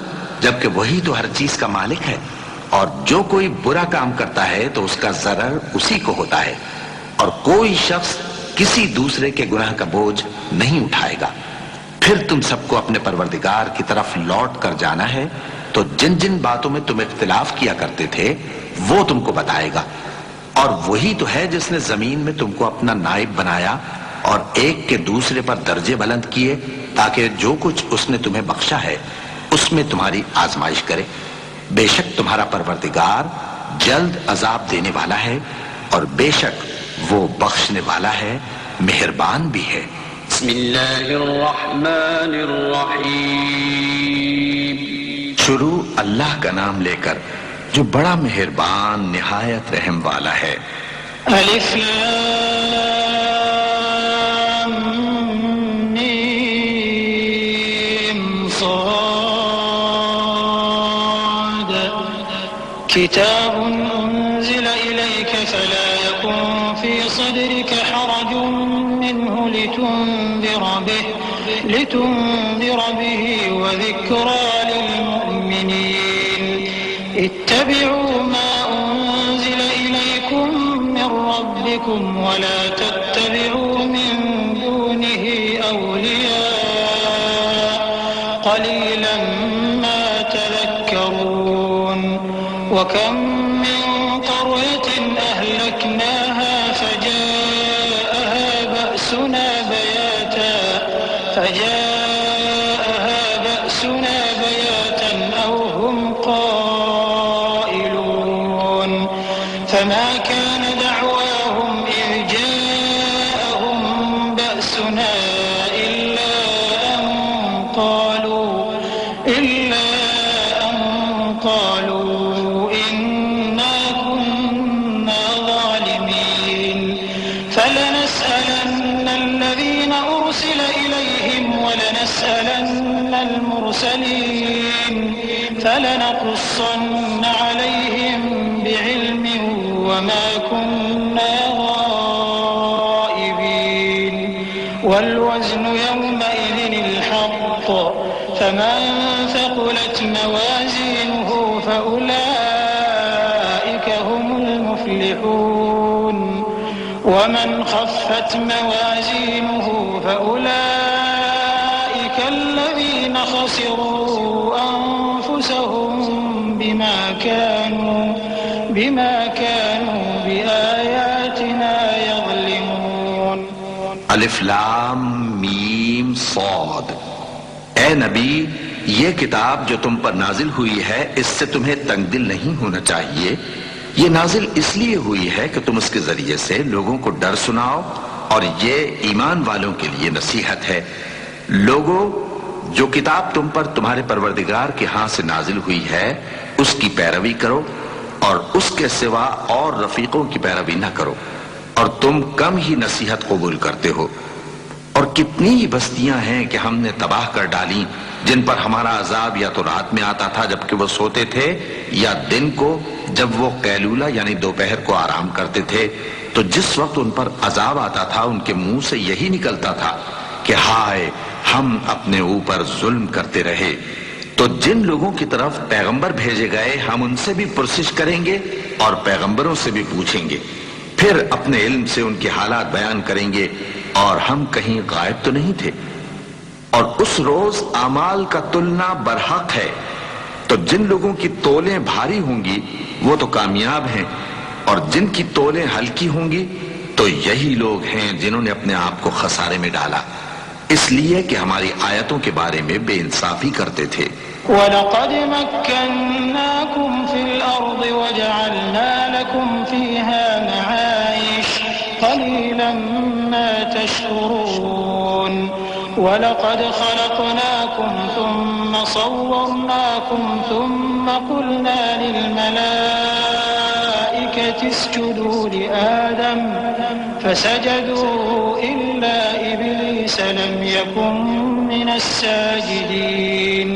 जबकि वही तो हर चीज का मालिक है, और जो कोई बुरा काम करता है तो उसका ज़रर उसी को होता है, और कोई शख्स किसी दूसरे के गुनाह का बोझ नहीं उठाएगा। फिर तुम सबको अपने परवरदिगार की तरफ लौट कर जाना है, तो जिन जिन बातों में तुम इख्तिलाफ किया करते थे वो तुमको बताएगा। और वही तो है जिसने जमीन में तुमको अपना नाइब बनाया और एक के दूसरे पर दर्जे बुलंद किए, ताकि जो कुछ उसने तुम्हें बख्शा है उसमें तुम्हारी आजमाइश करे। बेशक तुम्हारा परवरदिगार जल्द अजाब देने वाला है, और बेशक वो बख्शने वाला है, मेहरबान भी है। बिस्मिल्लाहिर्रहमानिर्रहीम। शुरू अल्लाह का नाम लेकर जो बड़ा मेहरबान निहायत रहम वाला है। अलिफ लाम मीम साद किताबुन उन्ज़िला इलैका फला यकुन फी सदरिका हरजुन मिन्हु लितुन्ज़िर बिही व ज़िक्रा लिलमुअ्मिनीन इत्तबि'ू मा उन्ज़िला इलैकुम मिन रब्बिकुम व ला तत्तबि'ू मिन दूनिही अवलिया क़लीलन मा तज़क्करून व कम मिन क़रयतिन अहलकनाहा फजाअहा बअसुना बयातन औ हुम क़ाइलून फमा कान दअवाहुम इज़ जाअहुम बअसुना इल्ला अन क़ालू इन्ना कुन्ना ज़ालिमीन फलनस्अलन्न الذين أرسل إليهم ولنسألن المرسلين فلنقصن عليهم بعلم وما كنا غائبين والوزن يومئذ الحق فمن ثقلت موازينه فأولئك هم المفلحون ومن خفت موازينه فأولئك الذين خسروا أنفسهم بما كانوا بآياتنا يظلمون। अलिफ लाम मीम सौद। ए नबी, ये किताब जो तुम पर नाजिल हुई है इससे तुम्हें तंगदिल नहीं होना चाहिए। ये नाजिल इसलिए हुई है कि तुम उसके जरिए से लोगों को डर सुनाओ और ये ईमान वालों के लिए नसीहत है, लोगों जो किताब तुम पर तुम्हारे परवरदिगार के हाथ से नाजिल हुई है उसकी पैरवी करो और उसके सिवा और रफीकों की पैरवी न करो, और तुम कम ही नसीहत कबूल करते हो। और कितनी ही बस्तियां हैं कि हमने तबाह कर डाली जिन पर हमारा अजाब या तो रात में आता था जबकि वो सोते थे, या दिन को जब वो कैलूला यानी दोपहर को आराम करते थे, तो जिस वक्त उन पर अजाब आता था उनके मुंह से यही निकलता था कि हाय हम अपने ऊपर जुल्म करते रहे। तो जिन लोगों की तरफ पैगंबर भेजे गए हम उनसे भी पुरसिश करेंगे और पैगंबरों से भी पूछेंगे, फिर अपने इल्म से उनके हालात बयान करेंगे और हम कहीं गायब तो नहीं थे। और उस रोज आमाल का तुलना बरहक है, तो जिन लोगों की तोलें भारी होंगी वो तो कामयाब हैं, और जिनकी तोलें हल्की होंगी तो यही लोग हैं जिन्होंने अपने आप को खसारे में डाला, इसलिए कि हमारी आयतों के बारे में बेइंसाफी करते थे। वलक़द मक्कन्नाकुम फिल अर्ज़ि वजअलना लकुम फ़ीहा मआइश क़लीलन मा तशकुरून वलक़द ख़लक़नाकुम थुम्मा सव्वरनाकुम थुम्मा क़ुलना लिल मलाइकति इसजुदू लिआदम फसजदू इल्ला इब्लीस लम यकुन मिनस साजिदीन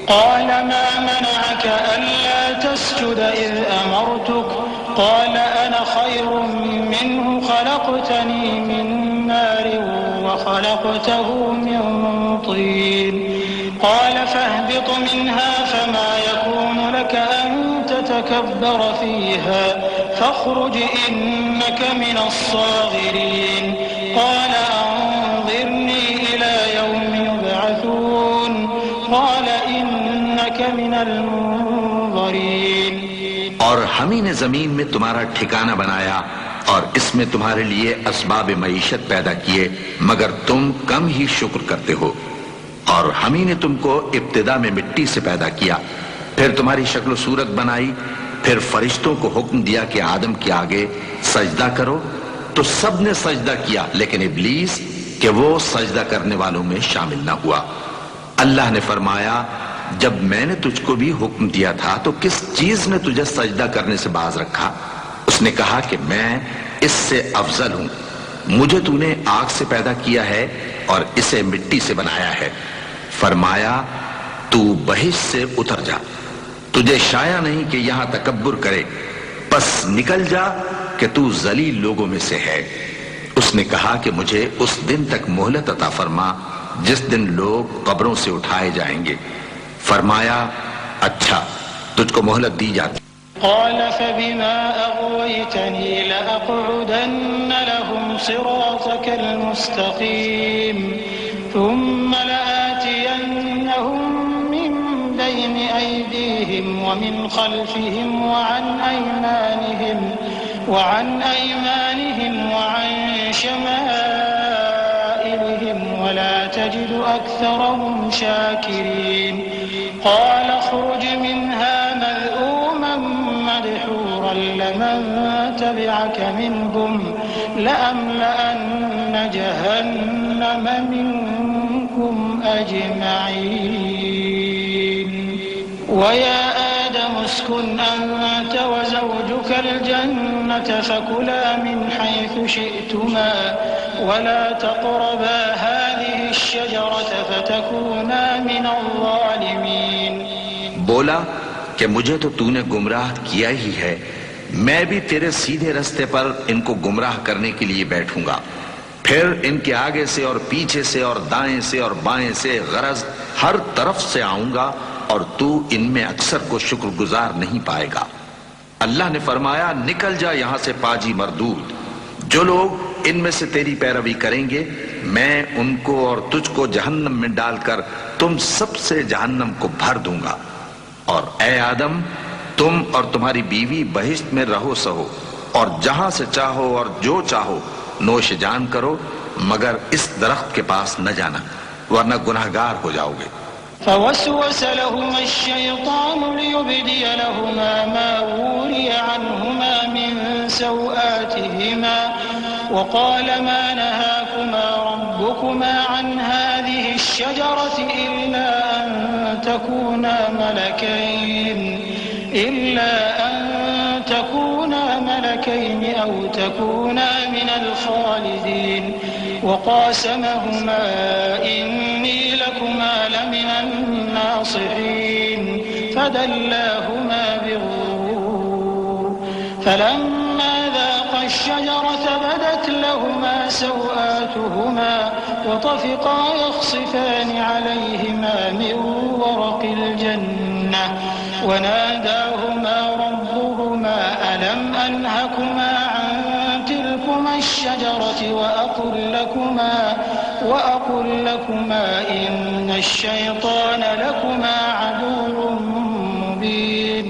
قال ما منعك ألا تسجد إذ أمرتك قال أنا خير منه خلقتني من نار وخلقته من طين قال فاهبط منها فما يكون لك أن تتكبر فيها فاخرج إنك من الصاغرين قال أنظرني إلى يوم يبعثون قال إنك من المنظرين। और हम ही ने जमीन में तुम्हारा ठिकाना बनाया और इसमें तुम्हारे लिए असबाब मईशत पैदा किए, मगर तुम कम ही शुक्र करते हो। और हम ही ने तुमको इब्तिदा में मिट्टी से पैदा किया, फिर तुम्हारी शक्ल सूरत बनाई, फिर फरिश्तों को हुक्म दिया कि आदम के आगे सजदा करो, तो सब ने सजदा किया, लेकिन इब्लीस कि वो सजदा करने वालों में शामिल न हुआ। अल्लाह ने फरमाया, जब मैंने तुझको भी हुक्म दिया था तो किस चीज ने तुझे सजदा करने से बाज रखा? उसने कहा कि मैं इससे अफजल हूं, मुझे तूने आग से पैदा किया है और इसे मिट्टी से बनाया है। फरमाया, तू बहिश्त से उतर जा, तुझे शाया नहीं कि यहां तकब्बुर करे, बस निकल जा कि तू जलील लोगों में से है। उसने कहा कि मुझे उस दिन तक मोहलत अता फरमा जिस दिन लोग कब्रों से उठाए जाएंगे। फरमाया, अच्छा तुझको मोहलत दी जाती। قال فبما أغويتني لأقعدن لهم صراطك المستقيم ثم لآتينهم من بين أيديهم ومن خلفهم وعن أيمانهم وعن شمائلهم ولا تجد أكثرهم شاكرين قال اخرج منها مذءوما مدحورا لمن تبعك منهم لأملأن جهنم منكم أجمعين ويا آدم اسكن أنت وزوجك الجنة فكلا من حيث شئتما ولا تقربا هذه الشجرة فتكونا من الظالمين। बोला कि मुझे तो तूने गुमराह किया ही है, मैं भी तेरे सीधे रास्ते पर इनको गुमराह करने के लिए बैठूंगा, फिर इनके आगे से और पीछे से और दाएं से और बाएं से गरज हर तरफ से आऊंगा और तू इनमें अक्सर को शुक्रगुजार नहीं पाएगा। अल्लाह ने फरमाया, निकल जा यहां से पाजी मरदूद, जो लोग इनमें से तेरी पैरवी करेंगे मैं उनको और तुझको जहन्नम में डालकर तुम सबसे जहन्नम को भर दूंगा। और ए आदम, तुम और तुम्हारी बीवी बहिश्त में रहो सहो और जहां से चाहो और जो चाहो नोश जान करो, मगर इस दरख्त के पास न जाना वरना गुनाहगार हो जाओगे। فوسوس لهما الشيطان ليبدي لهما ما وري عنهما من سوآتهما وقال ما نهاكما ربكما عن هذه الشجرة إلا أن تكونا ملكين أو تكونا من الخالدين وقاسمهما إني لكما لمن الناصحين فدلاهما بغرور فلما ذاقا الشجرة بدت لهما سوآتهما وطفقا يخصفان عليهما من ورق الجنة وناداهما ربهما ألم أنهكما عن تلكما الشجرة وأقل لكما إن الشيطان لكما عدو مبين।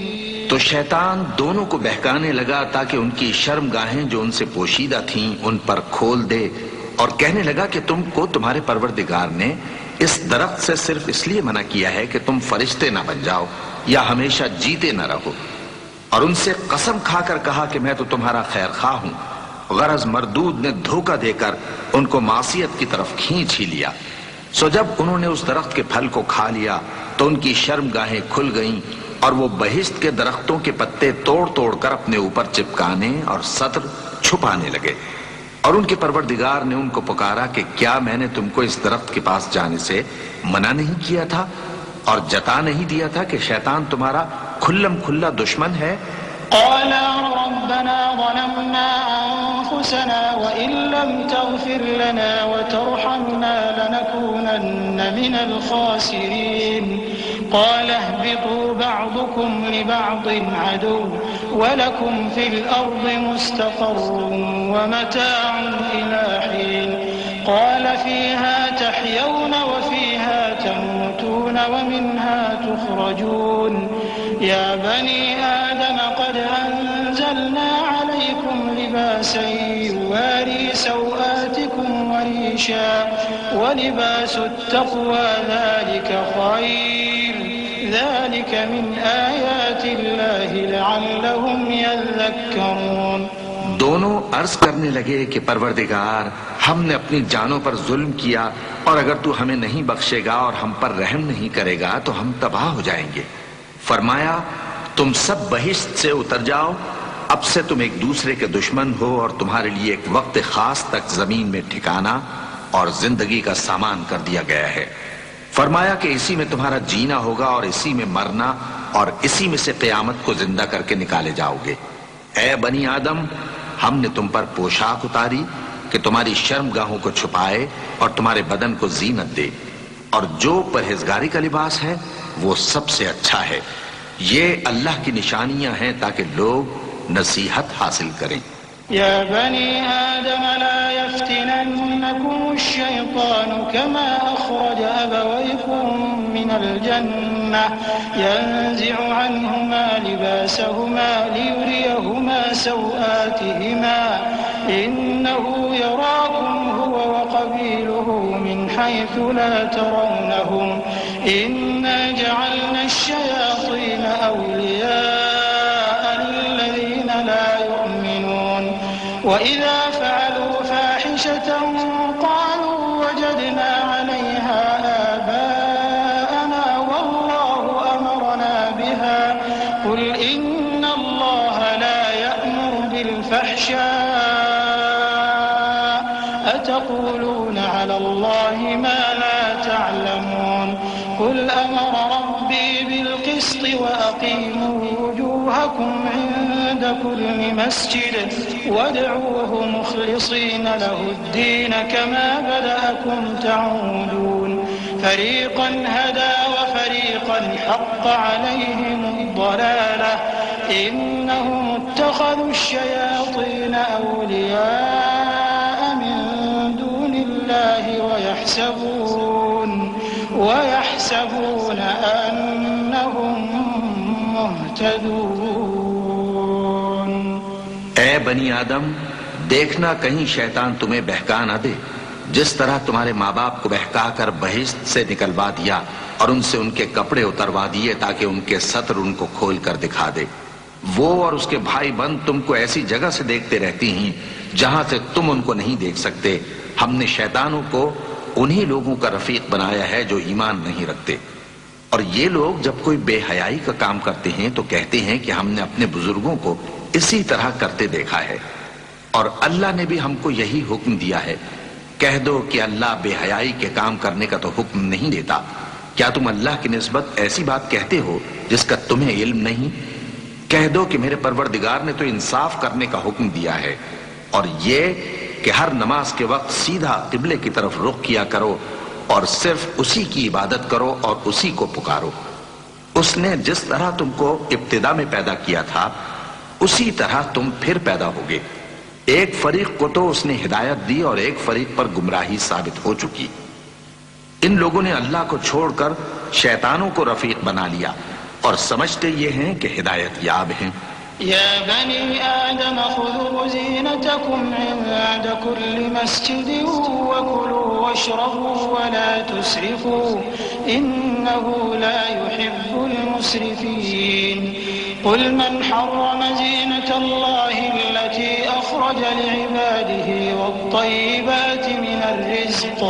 तो शैतान दोनों को बहकाने लगा ताकि उनकी शर्मगाहें जो उनसे पोशीदा थीं उन पर खोल दे और कहने लगा कि तुमको तुम्हारे परवरदिगार ने इस दरख्त से सिर्फ इसलिए मना किया है कि तुम फरिश्ते ना बन जाओ या हमेशा जीते न रहो। और उनसे कसम खाकर कहा कि मैं तो तुम्हारा खैर खा हूं। गरज मरदूद ने धोखा देकर उनको मासियत की तरफ खींच ही लिया। सो जब उन्होंने उस दरख्त के फल को खा लिया तो उनकी शर्मगाहें खुल गईं और वो बहिश्त के दरख्तों के पत्ते तोड़ तोड़ कर अपने ऊपर चिपकाने और सत्र छुपाने लगे। और उनके परवरदिगार ने उनको पुकारा कि क्या मैंने तुमको इस दरख्त के पास जाने से मना नहीं किया था और जता नहीं दिया था कि शैतान तुम्हारा खुल्लम खुल्ला दुश्मन है। قال اهبطوا بعضكم لبعض عدو ولكم في الأرض مستقر ومتاع إلى حين قال فيها تحيون وفيها تموتون ومنها تخرجون يا بني آدم قد أنزلنا عليكم لباسا يواري سوآتكم وريشا ولباس التقوى ذلك خير ذلك من آيات الله لعلهم يذكرون। दोनों अर्ज करने लगे कि परवरदिगार हमने अपनी जानों पर जुल्म किया और अगर तू हमें नहीं बख्शेगा और हम पर रहम नहीं करेगा तो हम तबाह हो जाएंगे। फरमाया तुम सब बहिश्त से उतर जाओ, अब से तुम एक दूसरे के दुश्मन हो और तुम्हारे लिए एक वक्त खास तक जमीन में ठिकाना और जिंदगी का सामान कर दिया गया है। फरमाया कि इसी में तुम्हारा जीना होगा और इसी में मरना और इसी में से क़यामत को जिंदा करके निकाले जाओगे। ऐ बनी आदम, हमने तुम पर पोशाक उतारी कि तुम्हारी शर्मगाहों को छुपाए और तुम्हारे बदन को जीनत दे, और जो परहेजगारी का लिबास है वो सबसे अच्छा है। ये अल्लाह की निशानियां हैं ताकि लोग नसीहत हासिल करें। या बनी आदम ला यफ्तिनन्नकुम अश-शैतान कमा अखरज अबवयकुम मिनल जन्नह यंज़िउ अन्हुमा लिबासहुमा लियुरियहुमा सवआतिहिमा इन्नहु यराकुम हुवा व क़बीलुहु मिन हैथु ला तरौनहुम इन्ना जअलना अश-शयातीन अवलियाअ लिल्लज़ीना ला यु'मिनून وإذا فعلوا فاحشة قالوا وجدنا عليها آباءنا والله أمرنا بها قل إن الله لا يأمر بالفحشاء أتقولون على الله ما لا تعلمون قل أمر ربي بالقسط وأقيموا وجوهكم عند كل مسجد وادعوه مخلصين له الدين كما بدأكم تعودون فريقا هدى وفريقا حق عليهم الضلالة إنهم اتخذوا الشياطين أولياء من دون الله ويحسبون أنهم मुहतदून। ऐ बनी आदम, देखना कहीं शैतान तुम्हें बहका न दे, जिस तरह तुम्हारे माँ बाप को बहका कर बहिश्त से निकलवा दिया और उनसे उनके कपड़े उतरवा दिए ताकि उनके सत्र उनको खोल कर दिखा दे। वो और उसके भाई बंद तुमको ऐसी जगह से देखते रहती हैं जहां से तुम उनको नहीं देख सकते। हमने शैतानों को उन्हीं लोगों का रफीक बनाया है जो ईमान नहीं रखते। और ये लोग जब कोई बेहयाई का काम करते हैं तो कहते हैं कि हमने अपने बुजुर्गों को इसी तरह करते देखा है और अल्लाह ने भी हमको यही हुक्म दिया है। कह दो कि अल्लाह बेहयाई के काम करने का तो हुक्म नहीं देता। क्या तुम अल्लाह की निस्बत ऐसी बात कहते हो जिसका तुम्हें इल्म नहीं? कह दो कि मेरे परवरदिगार ने तो इंसाफ करने का हुक्म दिया है और ये कि हर नमाज के वक्त सीधा किबले की तरफ रुख किया करो और सिर्फ उसी की इबादत करो और उसी को पुकारो। उसने जिस तरह तुमको इब्तिदा में पैदा किया था उसी तरह तुम फिर पैदा होगे। एक फरीक को तो उसने हिदायत दी और एक फरीक पर गुमराही साबित हो चुकी। इन लोगों ने अल्लाह को छोड़कर शैतानों को रफीक बना लिया और समझते ये हैं कि हिदायत याब हैं। या बनी आदम खुदू ज़ीनतकुम इंद कुल्लि मस्जिदिन वकुलू वशरबू वला तुस्रिफू इन्नहू ला युहिब्बुल मुस्रिफीन। कुल मन हर्रम ज़ीनतल्लाहि अल्लती अखरज लिइबादिही वत्तय्यिबाति मिनर रिज़्क़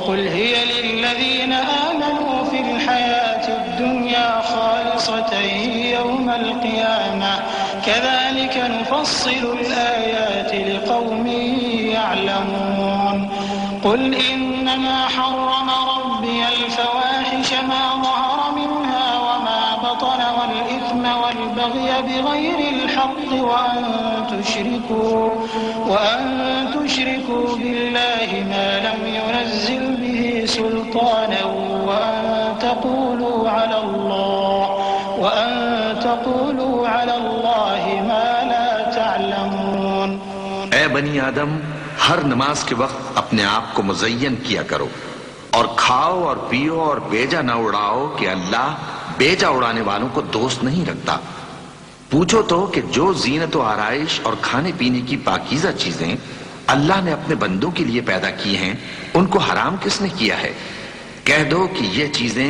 कुल हिय लिल्लज़ीना आमनू फिल हयातिद दुन्या खालिसतन यौमल क़ियामह कज़ालिक नुफ़स्सिलुल आयाति लिक़ौमिन यअलमून। कुल इन्नमा हर्रम रब्बियल फ़वाहिश मा ज़हर मिन्हा वमा बतन वल इथ्म वल बग़य बिग़ैरिल हक़्क़ वअन तुश्रिकू बिल्लाहि मा लम युनज़्ज़िल बिही सुल्ताना वअन तक़ूलू अला अल्लाहि मा ला तअलमून। ऐ बनी आदम, हर नमाज के वक्त अपने आप को मुज़य्यन किया करो और खाओ और पियो और बेजा न उड़ाओ कि अल्लाह बेजा उड़ाने वालों को दोस्त नहीं रखता। पूछो तो कि जो जीनत और आराइश और खाने पीने की पाकीज़ा चीजें अल्लाह ने अपने बंदों के लिए पैदा की हैं उनको हराम किसने किया है? कह दो कि ये चीजें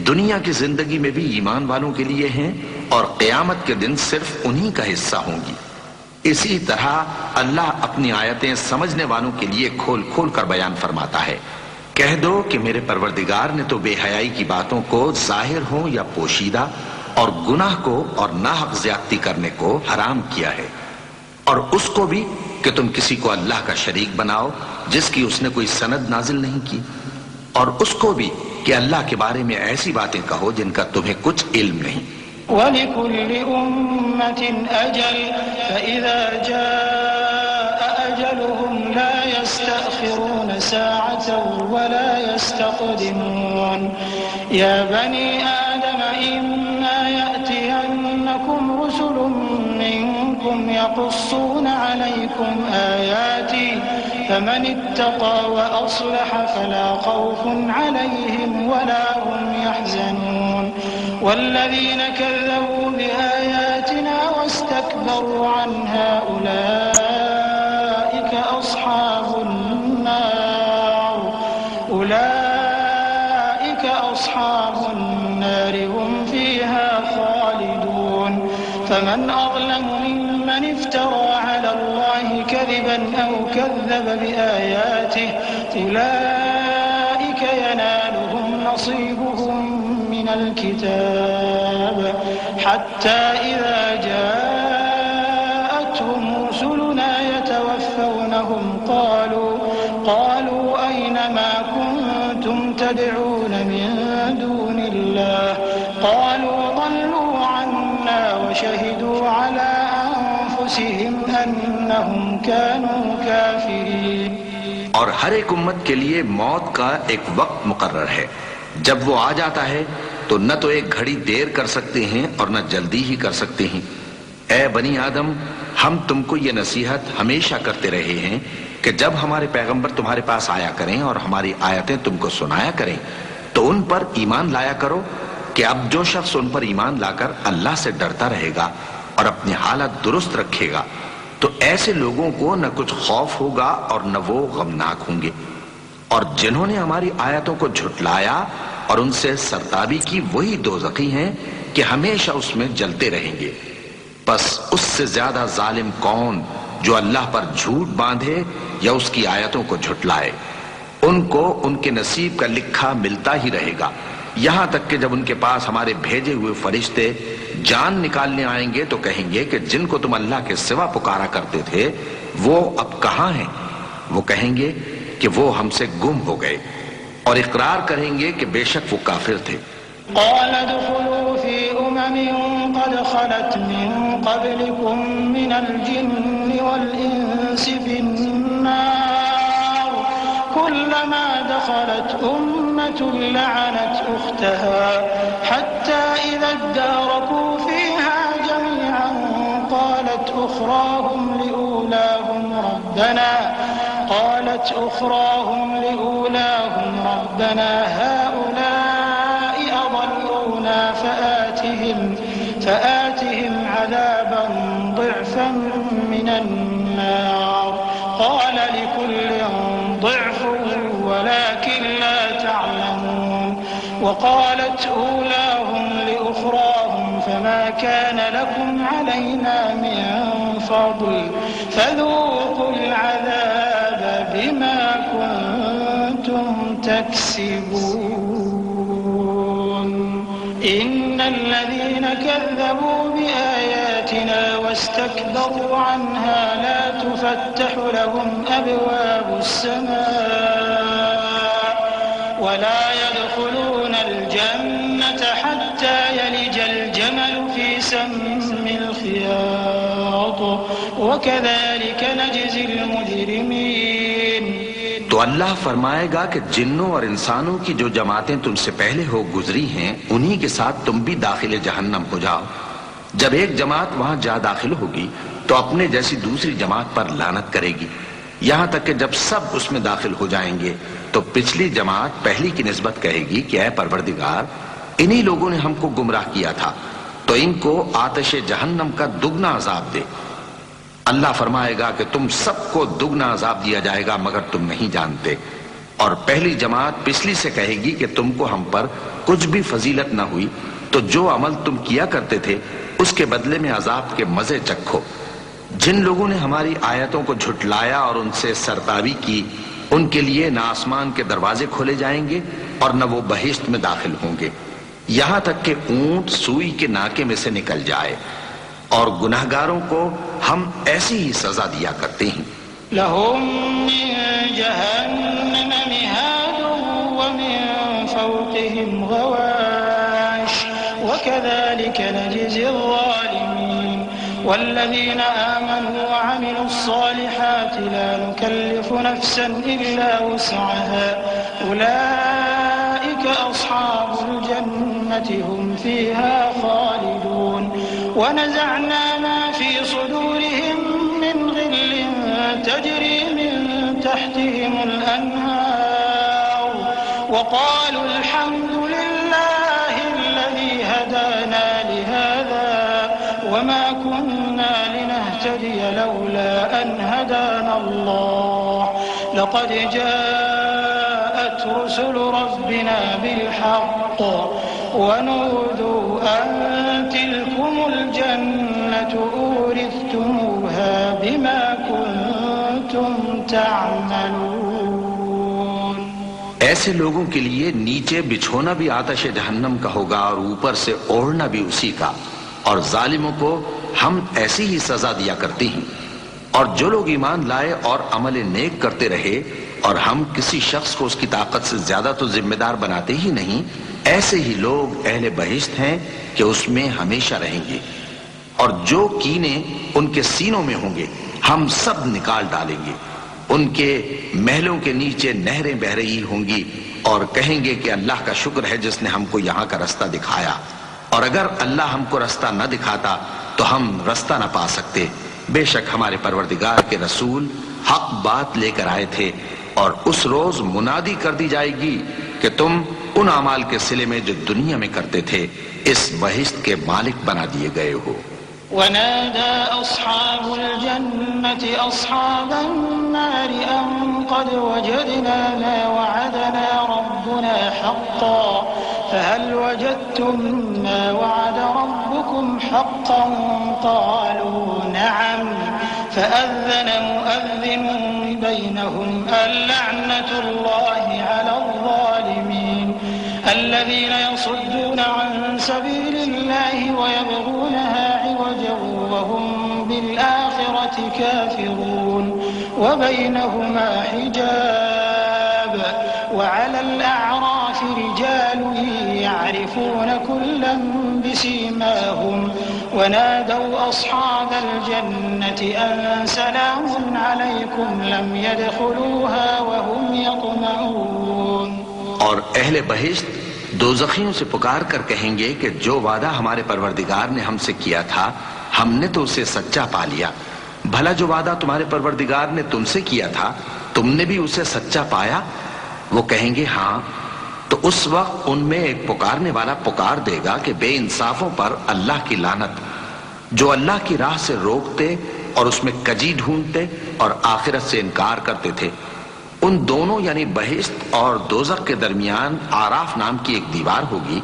दुनिया की जिंदगी में भी ईमान वालों के लिए हैं और क़यामत के दिन सिर्फ उन्हीं का हिस्सा होंगी। इसी तरह अल्लाह अपनी आयतें समझने वालों के लिए खोल खोल कर बयान फरमाता है। कह दो कि मेरे परवरदिगार ने तो बेहयाई की बातों को जाहिर हो या पोशीदा और गुनाह को और नाहक ज्यादती करने को हराम किया है और उसको भी कि तुम किसी को अल्लाह का शरीक बनाओ जिसकी उसने कोई सनद नाजिल नहीं की और उसको भी कि अल्लाह के बारे में ऐसी बातें कहो जिनका तुम्हें कुछ इल्म नहीं। वलिकुल्लि उम्मतिन अजल फइज़ा जाअ अजलुहुम ला यस्तअखिरून साअतन वला यस्तक़दिमून। या बनी आदम इम्मा यअतियन्नकुम रुसुलुम मिनकुम यक़ुस्सून अलैकुम आयाती फमन इत्तक़ा व अस्लह फला खौफुन अलैहिम वला हुम यहज़नून। वल्लज़ीन कज़्ज़बू बिआयातिना वस्तकबरू अन्हा उलाइका अस्हाबुन नार हुम फ़ीहा ख़ालिदून। फमन अज़लमु मिम्मन इफ्तरा अला अल्लाहि कज़िबन औ कज़्ज़ब बिआयातिहि उलाइका यनालुहुम नसीबुहुम मिनल किताब हत्ता इज़ा जाअतहुम रुसुलुना यतवफ़्फ़ौनहुम क़ालू अय्न मा कुन्तुम तद'ून मिन दूनिल्लाह क़ालू ضلوا عنا وشهدوا على أنفسهم أنهم كانوا كافرين। और हर एक उम्मत के लिए मौत का एक वक्त मुकर्रर है। जब वो आ जाता है तो न तो एक घड़ी देर कर सकते हैं और न जल्दी ही कर सकते हैं। ऐ बनी आदम, हम तुमको ये नसीहत हमेशा करते रहे हैं कि जब हमारे पैगंबर तुम्हारे पास आया करें और हमारी आयतें तुमको सुनाया करें तो उन पर ईमान लाया करो कि अब जो शख्स उन पर ईमान लाकर अल्लाह से डरता रहेगा और अपनी हालत दुरुस्त रखेगा तो ऐसे लोगों को न कुछ खौफ होगा और न वो गमनाक होंगे। और जिन्होंने हमारी आयतों को झुटलाया और उनसे सरताबी की वही दोज़खी हैं कि हमेशा उसमें जलते रहेंगे। बस उससे ज्यादा जालिम कौन जो अल्लाह पर झूठ बांधे या उसकी आयतों को झुटलाए। उनको उनके नसीब का लिखा मिलता ही रहेगा, यहां तक कि जब उनके पास हमारे भेजे हुए फरिश्ते जान निकालने आएंगे तो कहेंगे कि जिनको तुम अल्लाह के सिवा पुकारा करते थे वो अब कहां हैं। वो कहेंगे कि वो हमसे गुम हो गए और इकरार करेंगे कि बेशक वो काफिर थे। कुल्लमा दखलत उम्मतुन लअनत उख्तहा हत्ता इज़ा इद्दारकू फीहा जमीअन क़ालत उख़राहुम लिऊलाहुम रब्बना हाउलाइ अضلूना फआतिहिम अज़ाबन ضिअफ़न मिनन नार क़ाल लिकुल्लिन ضعف ولكن لا تعلمون وقالت أولاهم لأخراهم فما كان لكم علينا من فضل فذوقوا العذاب بما كنتم تكسبون إن الذين كذبوا بآياتنا واستكبروا عنها لا تفتح لهم أبواب السماء ولا يدخلون الجنة حتى يلج الجمل في سم الخياط وكذلك نجزي المجرمين। तो अल्लाह फरमाएगा कि जिन्नों और इंसानों की जो जमातें तुमसे पहले हो गुजरी हैं उन्हीं के साथ तुम भी दाखिले जहन्नम हो जाओ। जब एक जमात वहां जा दाखिल होगी तो अपने जैसी दूसरी जमात पर लानत करेगी, यहां तक कि जब सब उसमें दाखिल हो जाएंगे तो पिछली जमात पहली की निस्बत कहेगी कि ऐ परवरदिगार, इन्हीं लोगों ने हमको गुमराह किया था, तो इनको आतिश जहन्नम का दुगना अजाब दे। अल्लाह फरमाएगा कि तुम सबको दुगना अजाब दिया जाएगा मगर तुम नहीं जानते। और पहली जमात पिछली से कहेगी कि तुमको हम पर कुछ भी फजीलत न हुई, तो जो अमल तुम किया करते थे उसके बदले में अजाब के मजे चखो। जिन लोगों ने हमारी आयतों को झुटलाया और उनसे सरतावी की, उनके लिए न आसमान के दरवाजे खोले जाएंगे और न वो बहिश्त में दाखिल होंगे, यहां तक कि ऊंट सुई के नाके में से निकल जाए। और गुनाहगारों को हम ऐसी ही सजा दिया करते हैं। लहुम मिन जहन्नम मिहादुन व मिन फौक़िहिम गवाश व कज़ालिक नजज़िल ज़ालिमीन वल्लज़ीना आमनू व अमिलुस्सालिहाति ला नुकल्लिफु नफ्सन इल्ला वुस्अहा उलाइका अस्हाबुल जन्नति हुम फ़ीहा ख़ालिदून ونزعنا ما في صدورهم من غل تجري من تحتهم الأنهار وقالوا الحمد لله الذي هدانا لهذا وما كنا لنهتدي لولا أن هدانا الله لقد جاءت رسل ربنا بالحق ونودوا أن تلكم الجنة أورثتموها بما كنتم تعملون। ऐसे लोगों के लिए नीचे बिछोना भी आतिश जहन्नम का होगा और ऊपर से ओढ़ना भी उसी का, और जालिमों को हम ऐसी ही सजा दिया करते हैं। और जो लोग ईमान लाए और अमल नेक करते रहे और हम किसी शख्स को उसकी ताकत से ज्यादा तो जिम्मेदार बनाते ही नहीं, ऐसे ही लोग अहले बहिश्त हैं कि उसमें हमेशा रहेंगे। और जो कीने उनके सीनों में होंगे हम सब निकाल डालेंगे। उनके महलों के नीचे नहरें बह रही होंगी और कहेंगे कि अल्लाह का शुक्र है जिसने हमको यहाँ का रास्ता दिखाया, और अगर अल्लाह हमको रास्ता न दिखाता तो हम रास्ता न पा सकते। बेशक हमारे परवरदिगार के रसूल हक बात लेकर आए थे, और उस रोज मुनादी कर दी जाएगी कि तुम उन अमाल के सिले में जो दुनिया में करते थे इस बहिश्त के मालिक बना दिए गए हो। वनादा अस्हाबुल जन्नति अस्हाबन नार अन क़द वजदना मा वअदना रब्बुना हक़्क़न फहल वजदतुम मा वअद रब्बुकुम وعدكم حقا قالوا نعم فأذن مؤذن بينهم اللعنة الله على الظالمين الذين يصدون عن سبيل الله ويبغونها عوجا وهم بالآخرة كافرون وبينهما حجاب وعلى الأعراف رجال يعرفون كلا بسيماهم ونادوا أصحاب الجنة أن سلام عليكم لم يدخلوها وهم يطمعون। और अहले बहिश्त दोज़खियों से पुकार कर कहेंगे कि जो वादा हमारे परवरदिगार ने हमसे किया था हमने तो उसे सच्चा पा लिया। भला जो वादा तुम्हारे परवरदिगार ने तुमसे किया था तुमने भी उसे सच्चा पाया? वो कहेंगे हाँ। तो उस वक्त उनमें एक पुकारने वाला पुकार देगा कि बेइंसाफों पर अल्लाह की लानत, जो अल्लाह की राह से रोकते और उसमें कजी ढूंढते और आखिरत से इनकार करते थे। उन दोनों यानी बहिश्त और दोज़ख के दरमियान आराफ नाम की एक दीवार होगी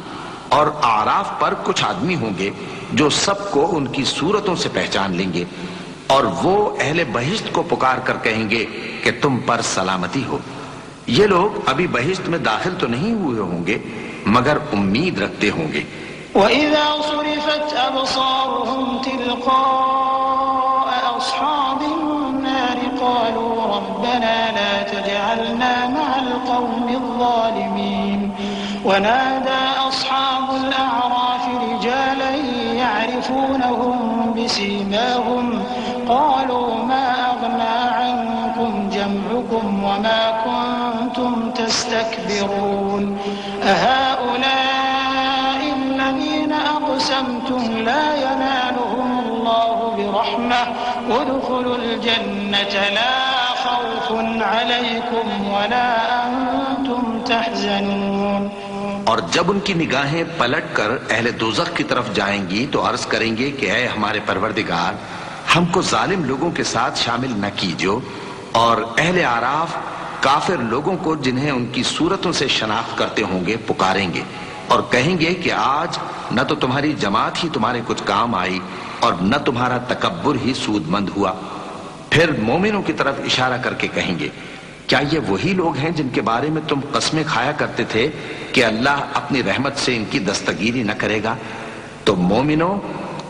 और आराफ पर कुछ आदमी होंगे जो सबको उनकी सूरतों से पहचान लेंगे और वो अहले बहिश्त को पुकार कर कहेंगे कि तुम पर सलामती हो। ये लोग अभी बहिश्त में दाखिल तो नहीं हुए होंगे मगर उम्मीद रखते होंगे। वइज़ा सुरिफ़त अबसारुहुम तिलक़ाअ अस्हाबिन नार क़ालू रब्बना ला तजअलना मअल क़ौमिज़ ज़ालिमीन वनादा अस्हाबुल अअराफ़ रिजालन यअरिफ़ूनहुम बिसीमाहुम क़ालू मा अग़ना अन्कुम जमउकुम वमा कुन्तुम तस्तक्बिरून अहाउलाइ الذين أقسمتم لا ينالهم الله برحمة ادخلوا الجنة لا خوف عليكم ولا أنتم تحزنون। और जब उनकी निगाहें पलटकर अहले दोज़ख की तरफ जाएंगी तो अर्ज करेंगे कि ऐ हमारे परवरदिगार हमको जालिम लोगों के साथ शामिल न कीजियो। और अहले आराफ काफिर लोगों को जिन्हें उनकी सूरतों से शनाख्त करते होंगे पुकारेंगे और कहेंगे कि आज न तो तुम्हारी जमात ही तुम्हारे कुछ काम आई और न तुम्हारा तकब्बुर ही सूदमंद हुआ। फिर मोमिनों की तरफ इशारा करके कहेंगे क्या ये वही लोग हैं जिनके बारे में तुम कस्में खाया करते थे कि अल्लाह अपनी रहमत से इनकी दस्तगीरी न करेगा? तो मोमिनों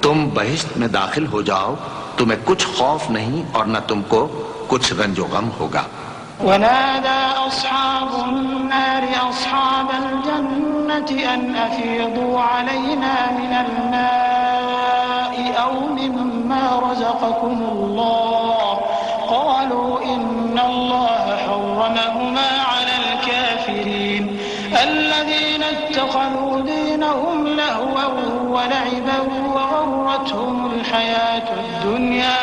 तुम बहिश्त में दाखिल हो जाओ, तुम्हें कुछ खौफ नहीं और न तुमको कुछ रंजो गम होगा। वनादा अस्हाबुन नार अस्हाबल जन्नति अन अफीदू अलैना मिनल माइ औ मिम्मा रज़क़कुमुल्लाह क़ालू इन्नल्लाह हर्रमहुमा अलल काफिरीन الذين اتخذوا دينهم لهوا ولعبا وغرتهم الحياة الدنيا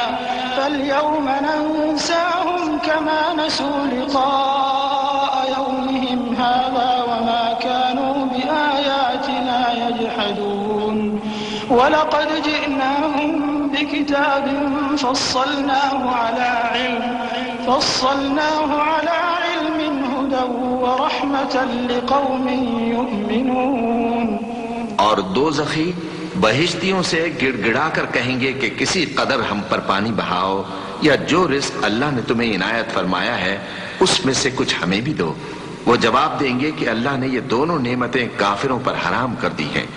فاليوم ننساهم كما نسوا لقاء يومهم هذا وما كانوا بآياتنا يجحدون ولقد جئناهم بكتاب فصلناه على علم هدى ورحمة لقوم يؤمنون। और दोज़खी बहिश्तियों से गिड़गिड़ा कर कहेंगे कि किसी कदर हम पर पानी बहाओ या जो रिज़्क़ अल्लाह ने तुम्हें इनायत फरमाया है उसमें से कुछ हमें भी दो। वो जवाब देंगे कि अल्लाह ने ये दोनों नेमतें काफिरों पर हराम कर दी हैं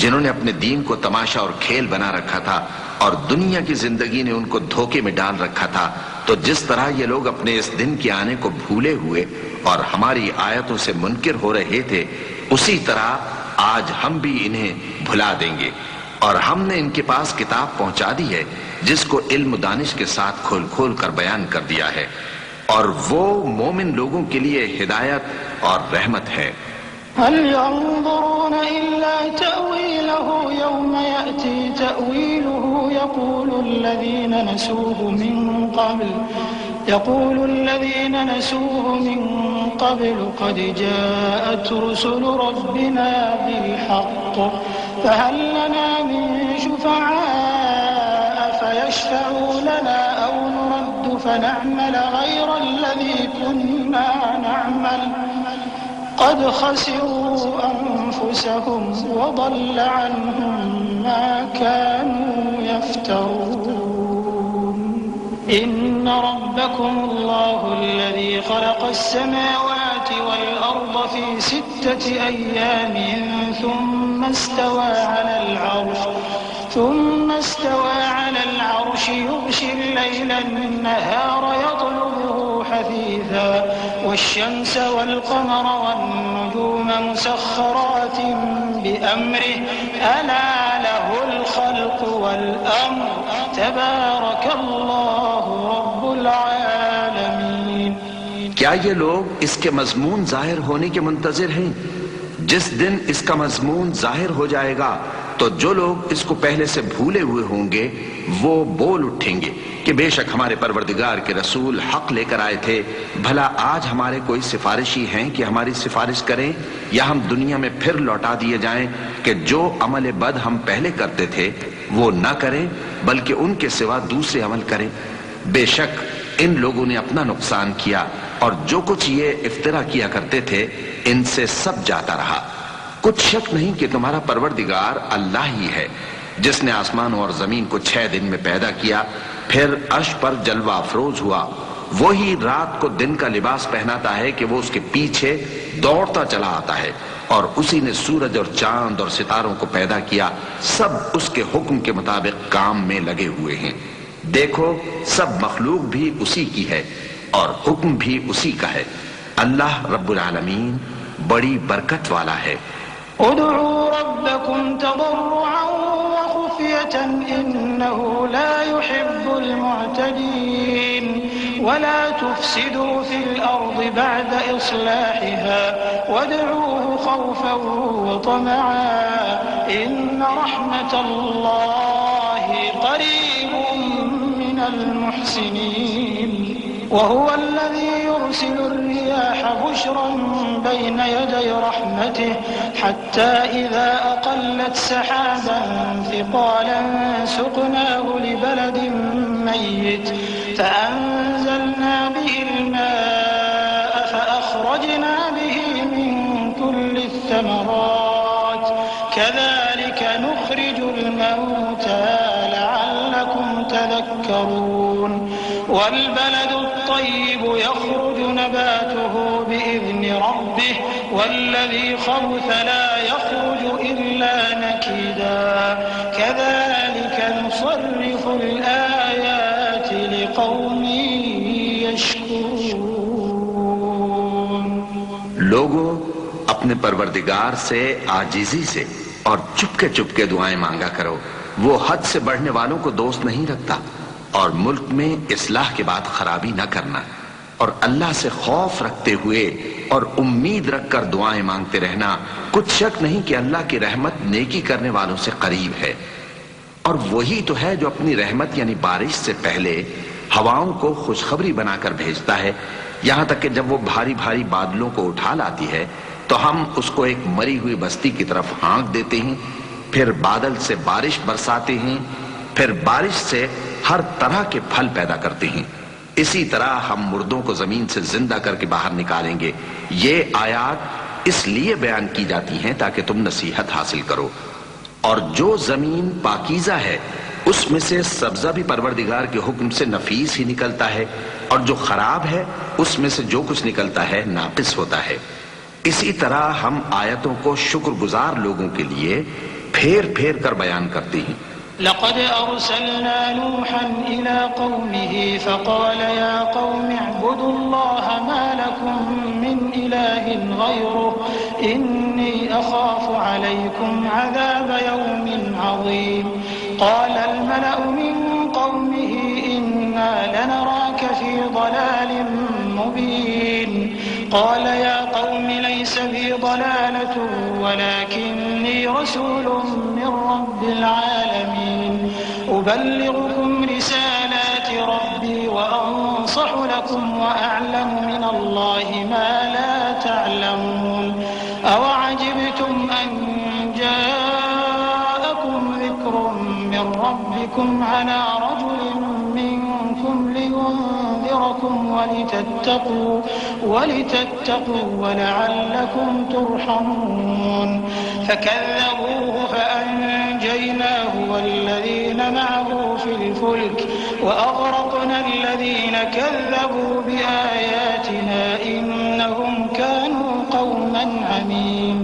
जिन्होंने अपने दीन को तमाशा और खेल बना रखा था और दुनिया की जिंदगी ने उनको धोखे में डाल रखा था। तो जिस तरह ये लोग अपने इस दिन के आने को भूले हुए और हमारी आयतों से मुनकिर हो रहे थे उसी तरह आज हम भी इन्हें भुला देंगे। और हमने इनके पास किताब पहुंचा दी है जिसको इल्म दानिश के साथ खोल खोल कर बयान कर दिया है और वो मोमिन लोगों के लिए हिदायत और रहमत है। هل ينظرون إلا تأويله يوم يأتي تأويله يقول الذين نسوه من قبل قد جاءت رسل ربنا بالحق فهل لنا من شفعاء فيشفعوا لنا أو نرد فنعمل غير الذي كنا نعمل قد خسروا أنفسهم وضل عنهم ما كانوا يفترون إن ربكم الله الذي خلق السماوات والأرض في 6 أيام ثم استوى على العرش يغشي الليل النهار يطلبه حثيثا والشمس والقمر والنجوم مسخرات بأمره ألا له الخلق والأمر تبارك الله رب العالمين। क्या ये लोग इसके मजमून जाहिर होने के मुंतजिर हैं? जिस दिन इसका मजमून जाहिर हो जाएगा तो जो लोग इसको पहले से भूले हुए होंगे वो बोल उठेंगे कि बेशक हमारे परवरदिगार के रसूल हक लेकर आए थे। भला आज हमारे कोई सिफारिशी हैं कि हमारी सिफारिश करें या हम दुनिया में फिर लौटा दिए जाएं कि जो अमल बद हम पहले करते थे वो न करें बल्कि उनके सिवा दूसरे अमल करें। बेशक इन लोगों ने अपना नुकसान किया और जो कुछ ये इफ्तिरा किया करते थे इनसे सब जाता रहा। कुछ शक नहीं कि तुम्हारा परवरदिगार अल्लाह ही है जिसने आसमानों और जमीन को 6 दिन में पैदा किया, फिर अर्श पर जलवा अफरोज हुआ। वही रात को दिन का लिबास पहनाता है कि वो उसके पीछे दौड़ता चला आता है और उसी ने सूरज और चांद और सितारों को पैदा किया। सब उसके हुक्म के मुताबिक काम में लगे हुए हैं। देखो सब मखलूक भी उसी की है और हुक्म भी उसी का है। अल्लाह रब्बुल आलमीन बड़ी बरकत वाला है। उदऊ रब्बकुम तदर्रुअन व खुफयतन इन्नहु ला युहिब्बुल मुअतदीन वला तुफसिदू फिल अर्दि बअद इस्लाहिहा वदऊहु खौफन व तमअन इन्न रहमतल्लाहि करीबुम मिनल मुहसिनीन وهو الذي يرسل الرياح بشرا بين يدي رحمته حتى إذا أقلت سحابا ثقالا سقناه لبلد ميت فأنزلنا به الماء فأخرجنا به من كل الثمرات كذلك نخرج الموتى لعلكم تذكرون والبلد الطيب يخرج نباته بإذن ربه والذي خبث لا يخرج إلا نكدا كذلك نصرف الآيات لقوم يشكرون। लोगों अपने परवरदिगार से आजिजी से और चुपके चुपके दुआएं मांगा करो। वो हद से बढ़ने वालों को दोस्त नहीं रखता और मुल्क में इस्लाह के बाद खराबी न करना और अल्लाह से खौफ रखते हुए और उम्मीद रखकर दुआएं मांगते रहना। कुछ शक नहीं कि अल्लाह की रहमत नेकी करने वालों से करीब है और वही तो है जो अपनी रहमत यानी बारिश से पहले हवाओं को खुशखबरी बनाकर भेजता है। यहां तक कि जब वो भारी भारी बादलों को उठा लाती है तो हम उसको एक मरी हुई बस्ती की तरफ हाँक देते हैं, फिर बादल से बारिश बरसाते हैं, फिर बारिश से हर तरह के फल पैदा करते हैं। इसी तरह हम मुर्दों को जमीन से जिंदा करके बाहर निकालेंगे। ये आयात इसलिए बयान की जाती हैं ताकि तुम नसीहत हासिल करो। और जो जमीन पाकीज़ा है उसमें से सब्जा भी परवरदिगार के हुक्म से नफीस ही निकलता है और जो खराब है उसमें से जो कुछ निकलता है नाकिस होता है। इसी तरह हम आयतों को शुक्रगुजार लोगों के लिए फेर फेर कर बयान करते हैं। लक़द अर्सलना नूहन इला क़ौमिही फ़क़ाल या क़ौमि अअ्बुदुल्लाह मा लकुम मिन इलाहिन ग़ैरुहु इन्नी अख़ाफ़ु अलैकुम अज़ाब यौमिन अज़ीम। क़ाल अल-मलअु मिन क़ौमिही इन्ना लनराक फ़ी ضलालिन मुबीन। क़ाल या क़ौमि लैस बी ضलालतुन वलाकिन्नी रसूलुन मिन रब्बिल आलमीन उबल्लिगुकुम रिसालाति रब्बी व अंसहु लकुम व अअलमु मिनल्लाहि मा ला तअलमून। अवअजिबतुम अन जाअकुम ज़िक्रुम मिन रब्बिकुम अला रजुलिन मिनकुम लियुन्ज़िरकुम वलितत्तक़ू वलअल्लकुम तुरहमून। फकज़्ज़बूहु फअन्जयनाहु فأنجيناه والذين معه في الفلك وأغرقنا الذين كذبوا بآياتنا إنهم كانوا قوما عمين।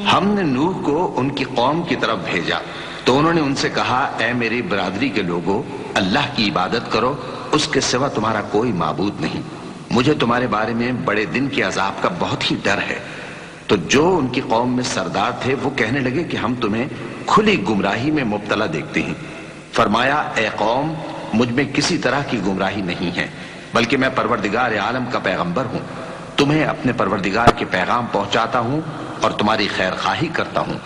हमने नूह को उनकी कौम की तरफ भेजा तो उन्होंने उनसे कहा, ऐ मेरी बिरादरी के लोगों, अल्लाह की इबादत करो, उसके सिवा तुम्हारा कोई माबूद नहीं। मुझे तुम्हारे बारे में बड़े दिन के अजाब का बहुत ही डर है। तो जो उनकी कौम में सरदार थे वो कहने लगे कि हम तुम्हें खुली गुमराही में मुब्तला देखते हैं। फरमाया, ए कौम, मुझ में किसी तरह की गुमराही नहीं है, बल्कि मैं परवरदिगार आलम का पैगंबर हूं। तुम्हें अपने परवरदिगार के पैगाम पहुंचाता हूं और तुम्हारी खैर खाही करता हूं,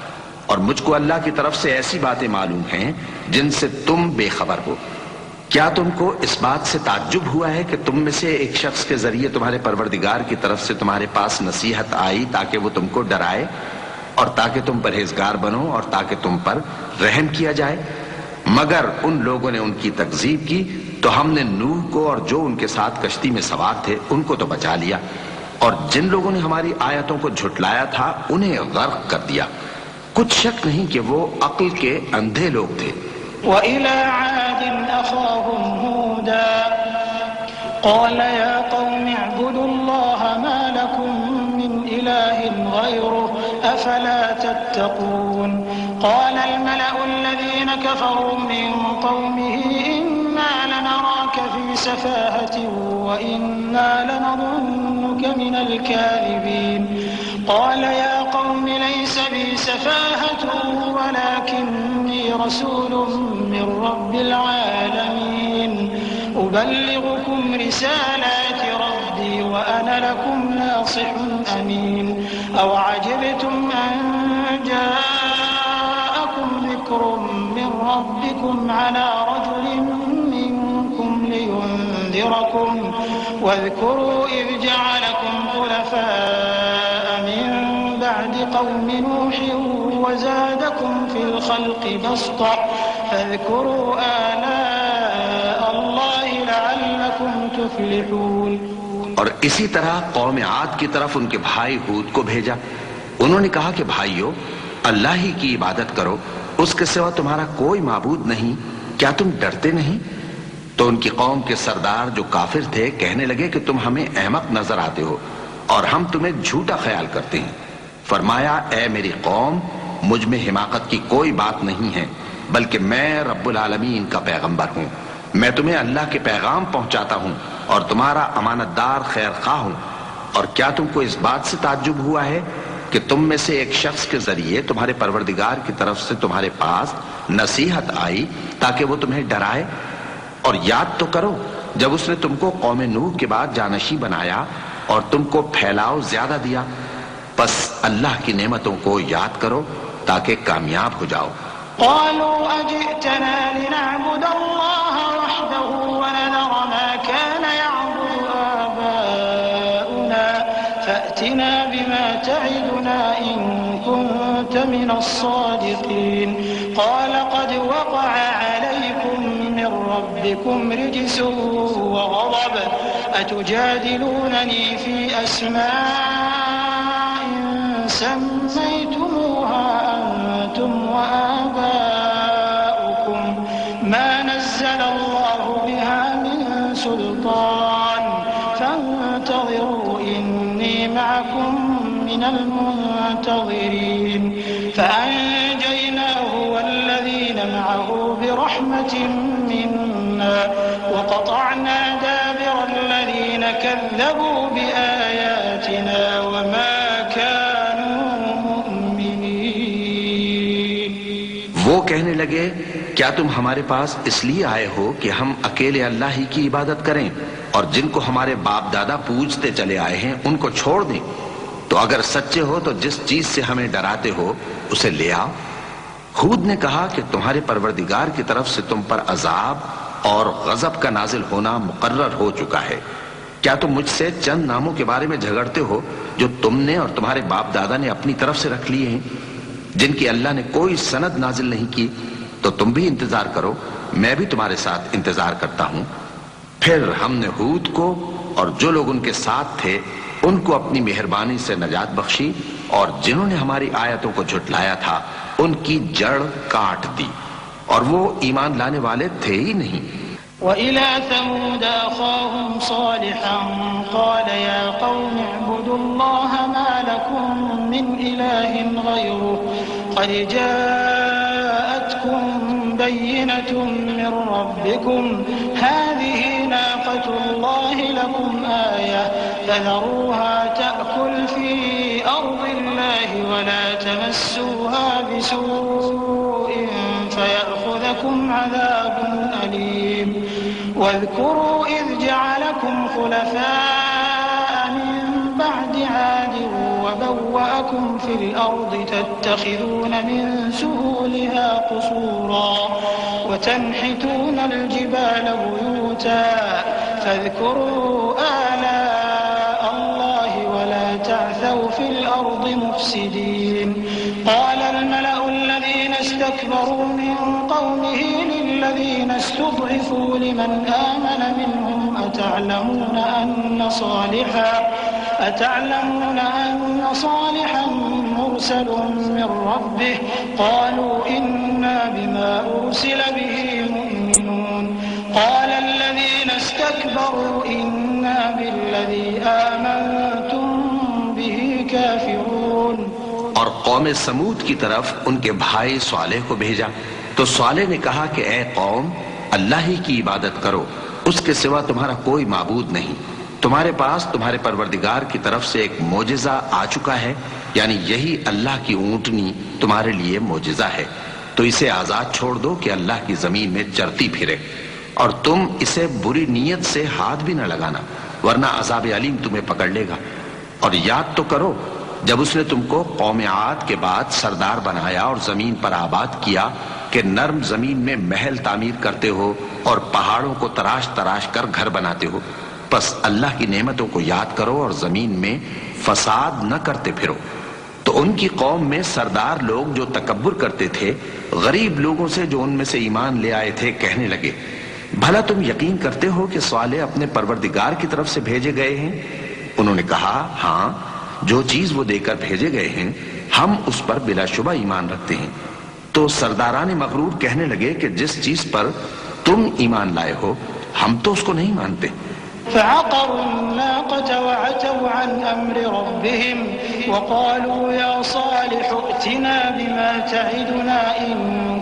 और मुझको अल्लाह की तरफ से ऐसी बातें मालूम हैं जिनसे तुम बेखबर हो। क्या तुमको इस बात से ताज्जुब हुआ है कि तुम में से एक शख्स के जरिए तुम्हारे परवरदिगार की तरफ से तुम्हारे पास नसीहत आई ताकि वो तुमको डराए और ताकि तुम परहेजगार बनो और ताकि तुम पर रहम किया जाए? मगर उन लोगों ने उनकी तकजीब की तो हमने नूह को और जो उनके साथ कश्ती में सवार थे उनको तो बचा लिया, और जिन लोगों ने हमारी आयतों को झुटलाया था उन्हें गर्क कर दिया। कुछ शक नहीं कि वो अक्ल के अंधे लोग थे। وإلى عاد أخاهم هودا قال يا قوم اعبدوا الله ما لكم من إله غيره أفلا تتقون قال الملأ الذين كفروا من قومه إنا لنراك في سفاهة وإنا لنظنك من الكاذبين قال يا قوم ليس بي سفاهة ولكني رسول من رب العالمين أبلغكم رسالات ربي وأنا لكم ناصح أمين أوعجبتم أن جاءكم ذكر من ربكم على رجل منكم لينذركم واذكروا إذ جعلكم خلفاء من بعد قوم نوح وزادكم في الخلق بسطة فاذكروا آلاء الله لعلكم تفلحون। और इसी तरह कौम आद की तरफ उनके भाई हूद को भेजा। उन्होंने कहा कि भाइयों, अल्लाह ही की इबादत करो, उसके सिवा तुम्हारा कोई माबूद नहीं, क्या तुम डरते नहीं? तो उनकी कौम के सरदार जो काफिर थे कहने लगे कि तुम हमें अहमक नजर आते हो और हम तुम्हें झूठा ख्याल करते हैं। फरमाया, ए मेरी कौम, मुझ में हिमाकत की कोई बात नहीं है, बल्कि मैं रब्बुल आलमीन का पैगंबर हूं। मैं तुम्हें अल्लाह के पैगाम पहुंचाता हूं और तुम्हारा अमानतदार खैर खां हूं। और क्या तुमको इस बात से ताज्जुब हुआ है कि तुम में से एक शख्स के जरिए तुम्हारे परवरदिगार की तरफ से तुम्हारे पास नसीहत आई ताकि वो तुम्हें डराए? और याद तो करो जब उसने तुमको कौम नूह के बाद जानशी बनाया और तुमको फैलाव ज्यादा दिया। बस अल्लाह की नेमतों को याद करो ताकि कामयाब हो जाओ। قالوا أجئتنا لنعبد الله وحده ونذر ما كان يعبد آباؤنا فأتنا بما تعدنا إن كنت من الصادقين قال قد وقع عليكم من ربكم رجس وغضب أتجادلونني في أسماء سميتموها أنتم وآباؤكم ما نزل الله بها من سلطان فانتظروا إني معكم من المنتظرين فأنجيناه والذين معه برحمة منا وقطعنا دابر الذين كذبوا بآياتنا وما वो कहने लगे, क्या तुम हमारे पास इसलिए आए हो कि हम अकेले अल्लाह ही की इबादत करें और जिनको हमारे बाप दादा पूजते चले आए हैं उनको छोड़ दें? तो अगर सच्चे हो तो जिस चीज से हमें डराते हो उसे ले आओ। हूद ने कहा कि तुम्हारे परवरदिगार की तरफ से तुम पर अजाब और गजब का नाजिल होना मुकर्रर हो चुका है। क्या तुम मुझसे चंद नामों के बारे में झगड़ते हो जो तुमने और तुम्हारे बाप दादा ने अपनी तरफ से रख लिए हैं, जिनकी अल्लाह ने कोई सनद नाजिल नहीं की? तो तुम भी इंतजार करो, मैं भी तुम्हारे साथ इंतजार करता हूं। फिर हमने हूद को और जो लोग उनके साथ थे उनको अपनी मेहरबानी से नजात बख्शी, और जिन्होंने हमारी आयतों को झुटलाया था उनकी जड़ काट दी और वो ईमान लाने वाले थे ही नहीं। وإلى ثمود أخاهم صالحا قال يا قوم اعبدوا الله ما لكم من إله غيره قد جاءتكم بينة من ربكم هذه ناقة الله لكم آية فذروها تأكل في أرض الله ولا تمسوها بسوء فيأخذكم عذاب أليم واذكروا إذ جعلكم خلفاء من بعد عاد وبوأكم في الأرض تتخذون من سهولها قصورا وتنحتون الجبال بيوتا فاذكروا آلاء الله ولا تعثوا في الأرض مفسدين قال الملأ الذين استكبروا من قومه للذين استضعفوا لمن آمن منهم أتعلمون أن صالحا مرسل من ربه قالوا إنا بما أرسل به مؤمنون قال الذين استكبروا إنا بالذي آمنتم به كافرون। और कौम समूद की तरफ उनके भाई स्वालेह को भेजा तो स्वालेह ने कहा कि ए कौम, अल्लाह ही की इबादत करो, उसके सिवा तुम्हारा कोई माबूद नहीं। तुम्हारे पास तुम्हारे परवरदिगार की तरफ से एक मोजिजा आ चुका है, यानी यही अल्लाह की ऊंटनी तुम्हारे लिए मोजिजा है, तो इसे आजाद छोड़ दो कि अल्लाह की जमीन में चरती फिरे, और तुम इसे बुरी नीयत से हाथ भी न लगाना, वरना अजाब अलीम तुम्हें पकड़ लेगा। और याद तो करो जब उसने तुमको कौम आद के बाद सरदार बनाया और जमीन पर आबाद किया कि नर्म जमीन में महल तामीर करते हो और पहाड़ों को तराश तराश कर घर बनाते हो। बस अल्लाह की नेमतों को याद करो और जमीन में फसाद न करते फिरो। तो उनकी कौम में सरदार लोग जो तकब्बुर करते थे, गरीब लोगों से जो उनमें से ईमान ले आए थे, कहने लगे, भला तुम यकीन करते हो कि साले अपने परवरदिगार की तरफ से भेजे गए हैं? उन्होंने कहा, हाँ, जो चीज वो देकर भेजे गए हैं हम उस पर बिलाशुबा ईमान रखते हैं। तो सरदारान मगरूर कहने लगे कि जिस चीज पर तुम ईमान लाए हो हम तो उसको नहीं मानते। فعقروا الناقة وعتوا عن أمر ربهم وقالوا يا صالح ائتنا بما تعدنا إن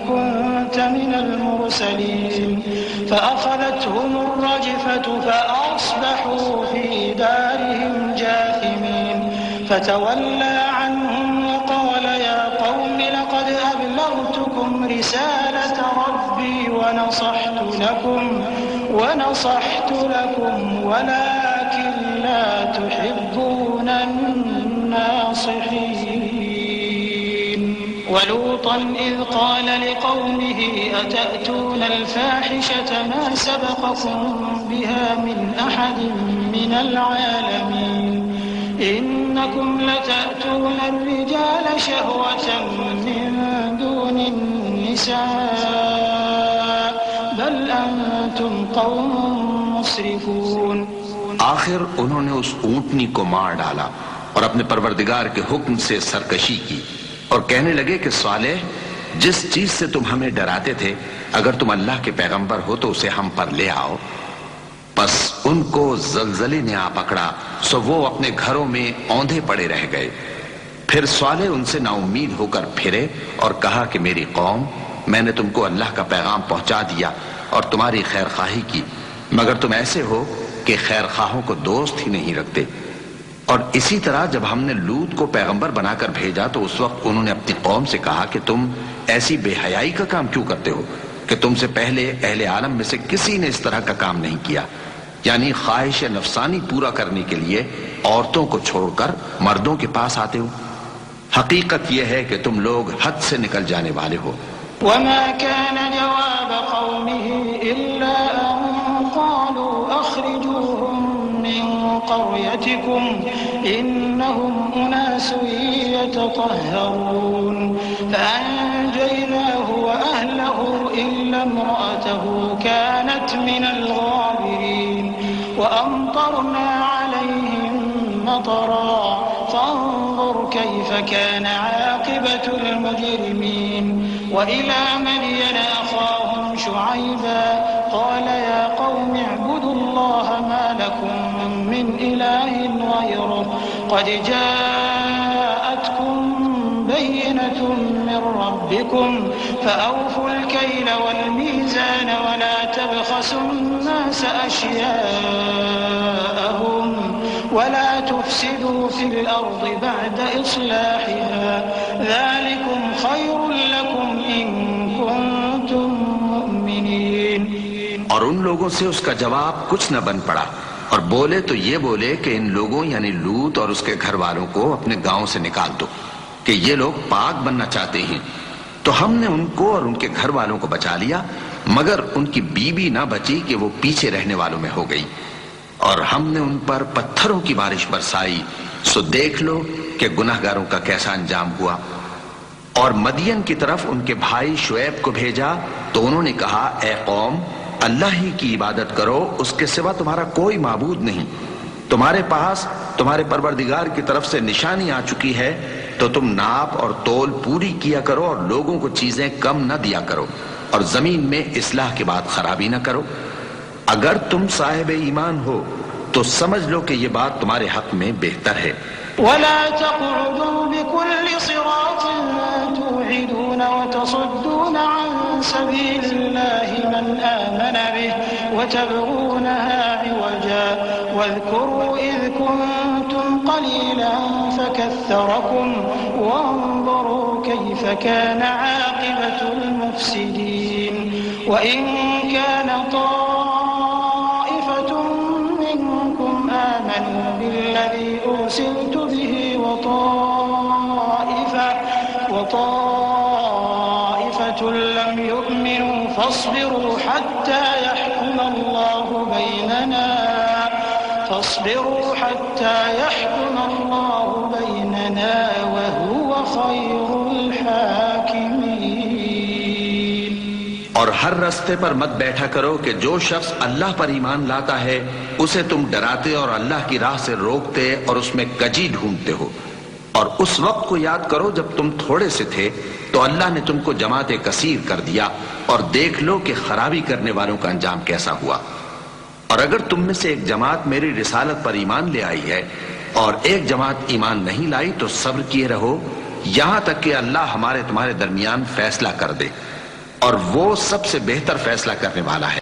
كنت من المرسلين فأخذتهم الرجفة فأصبحوا في دارهم جاثمين فتولى عنهم وقال يا قوم لقد أبلغتكم رسالة ربي ونصحت لكم ولكن لا تحبون الناصحين ولوطا إذ قال لقومه أتأتون الفاحشة ما سبقكم بها من أحد من العالمين إنكم لتأتون الرجال شهوة من دون النساء بل أنتم قوم मुसरिफून। आखिर उन्होंने उस ऊंटनी को मार डाला और अपने परवरदिगार के हुक्म से सरकशी की और कहने लगे कि सालेह, जिस चीज से तुम हमें डराते थे, अगर तुम अल्लाह के पैगंबर हो तो उसे हम पर ले आओ। बस उनको जलजले ने आ पकड़ा, सो वो अपने घरों में औंधे पड़े रह गए। फिर सालेह उनसे नाउम्मीद होकर फिरे और कहा कि मेरी कौम, मैंने तुमको अल्लाह का पैगाम पहुंचा दिया और तुम्हारी खैर खाही की, मगर तुम ऐसे हो कि खैर खाहों को दोस्त ही नहीं रखते। और इसी तरह जब हमने लूत को पैगंबर बनाकर भेजा तो उस वक्त उन्होंने अपनी कौम से कहा कि तुम ऐसी बेहयाई का काम क्यों करते हो कि तुमसे पहले अहले आलम में से किसी ने इस तरह का काम नहीं किया, यानी ख्वाहिश नफसानी पूरा करने के लिए औरतों को छोड़कर मर्दों के पास आते हो। हकीकत यह है कि तुम लोग हद से निकल जाने वाले हो। वमा कान जवाब कौमिही इल्ला अन क़ालू अख़रिजूहुम मिन क़र्यतिकुम इन्नहुम उनासुन यततहरून फ़अन्जयनाहु व अहलहु इल्ला इम्रअतहु कानत मिनल गाबिरीन व अमतरना अलैहिम मतरा فانظر كيف كان عاقبة المجرمين وإلى مدين أخاهم شعيبا قال يا قوم اعبدوا الله ما لكم من إله غيره قد جاءتكم بينة من ربكم فأوفوا الكيل والميزان ولا تبخسوا الناس أشياءهم ولا تفسدوا في الأرض بعد إصلاحها ذلكم خير لكم إن كنتم مؤمنين। और उन लोगों से उसका जवाब कुछ न बन पड़ा और बोले तो ये बोले कि इन लोगों यानी लूत और उसके घर वालों को अपने गांव से निकाल दो कि ये लोग पाक बनना चाहते हैं। तो हमने उनको और उनके घर वालों को बचा लिया मगर उनकी बीबी ना बची कि वो पीछे रहने वालों में हो गई और हमने उन पर पत्थरों की बारिश बरसाई। सो देख लो कि गुनाहगारों का कैसा अंजाम हुआ। और मदियन की तरफ उनके भाई शुएब को भेजा तो उन्होंने कहा ए कौम अल्लाह ही की इबादत करो उसके सिवा तुम्हारा कोई माबूद नहीं। तुम्हारे पास तुम्हारे परवरदिगार की तरफ से निशानी आ चुकी है तो तुम नाप और तोल पूरी किया करो और लोगों को चीजें कम न दिया करो और जमीन में इस्लाह के बाद खराबी न करो। अगर तुम साहिब ईमान हो तो समझ लो कि ये बात तुम्हारे हक में बेहतर है। ولا تقعدوا بكل صراط توعدون وتصدون عن سبيل الله من آمن به وتبغونها عوجا واذكروا إذ كنتم قليلا فكثركم وانظروا كيف كان عاقبة المفسدين وإن كان طائفة منكم آمنوا بالذي أرسلت به وطائفة لم يؤمنوا فاصبروا حتى يحكم الله بيننا وهو خير الحاكمين। और हर रास्ते पर मत बैठा करो कि जो शख्स अल्लाह पर ईमान लाता है उसे तुम डराते और अल्लाह की राह से रोकते और उसमें कजी ढूंढते हो। और उस वक्त को याद करो जब तुम थोड़े से थे तो अल्लाह ने तुमको जमाते कसीर कर दिया और देख लो कि खराबी करने वालों का अंजाम कैसा हुआ। और अगर तुम में से एक जमात मेरी रिसालत पर ईमान ले आई है और एक जमात ईमान नहीं लाई तो सब्र किए रहो यहां तक कि अल्लाह हमारे तुम्हारे दरमियान फैसला कर दे और वो सबसे बेहतर फैसला करने वाला है।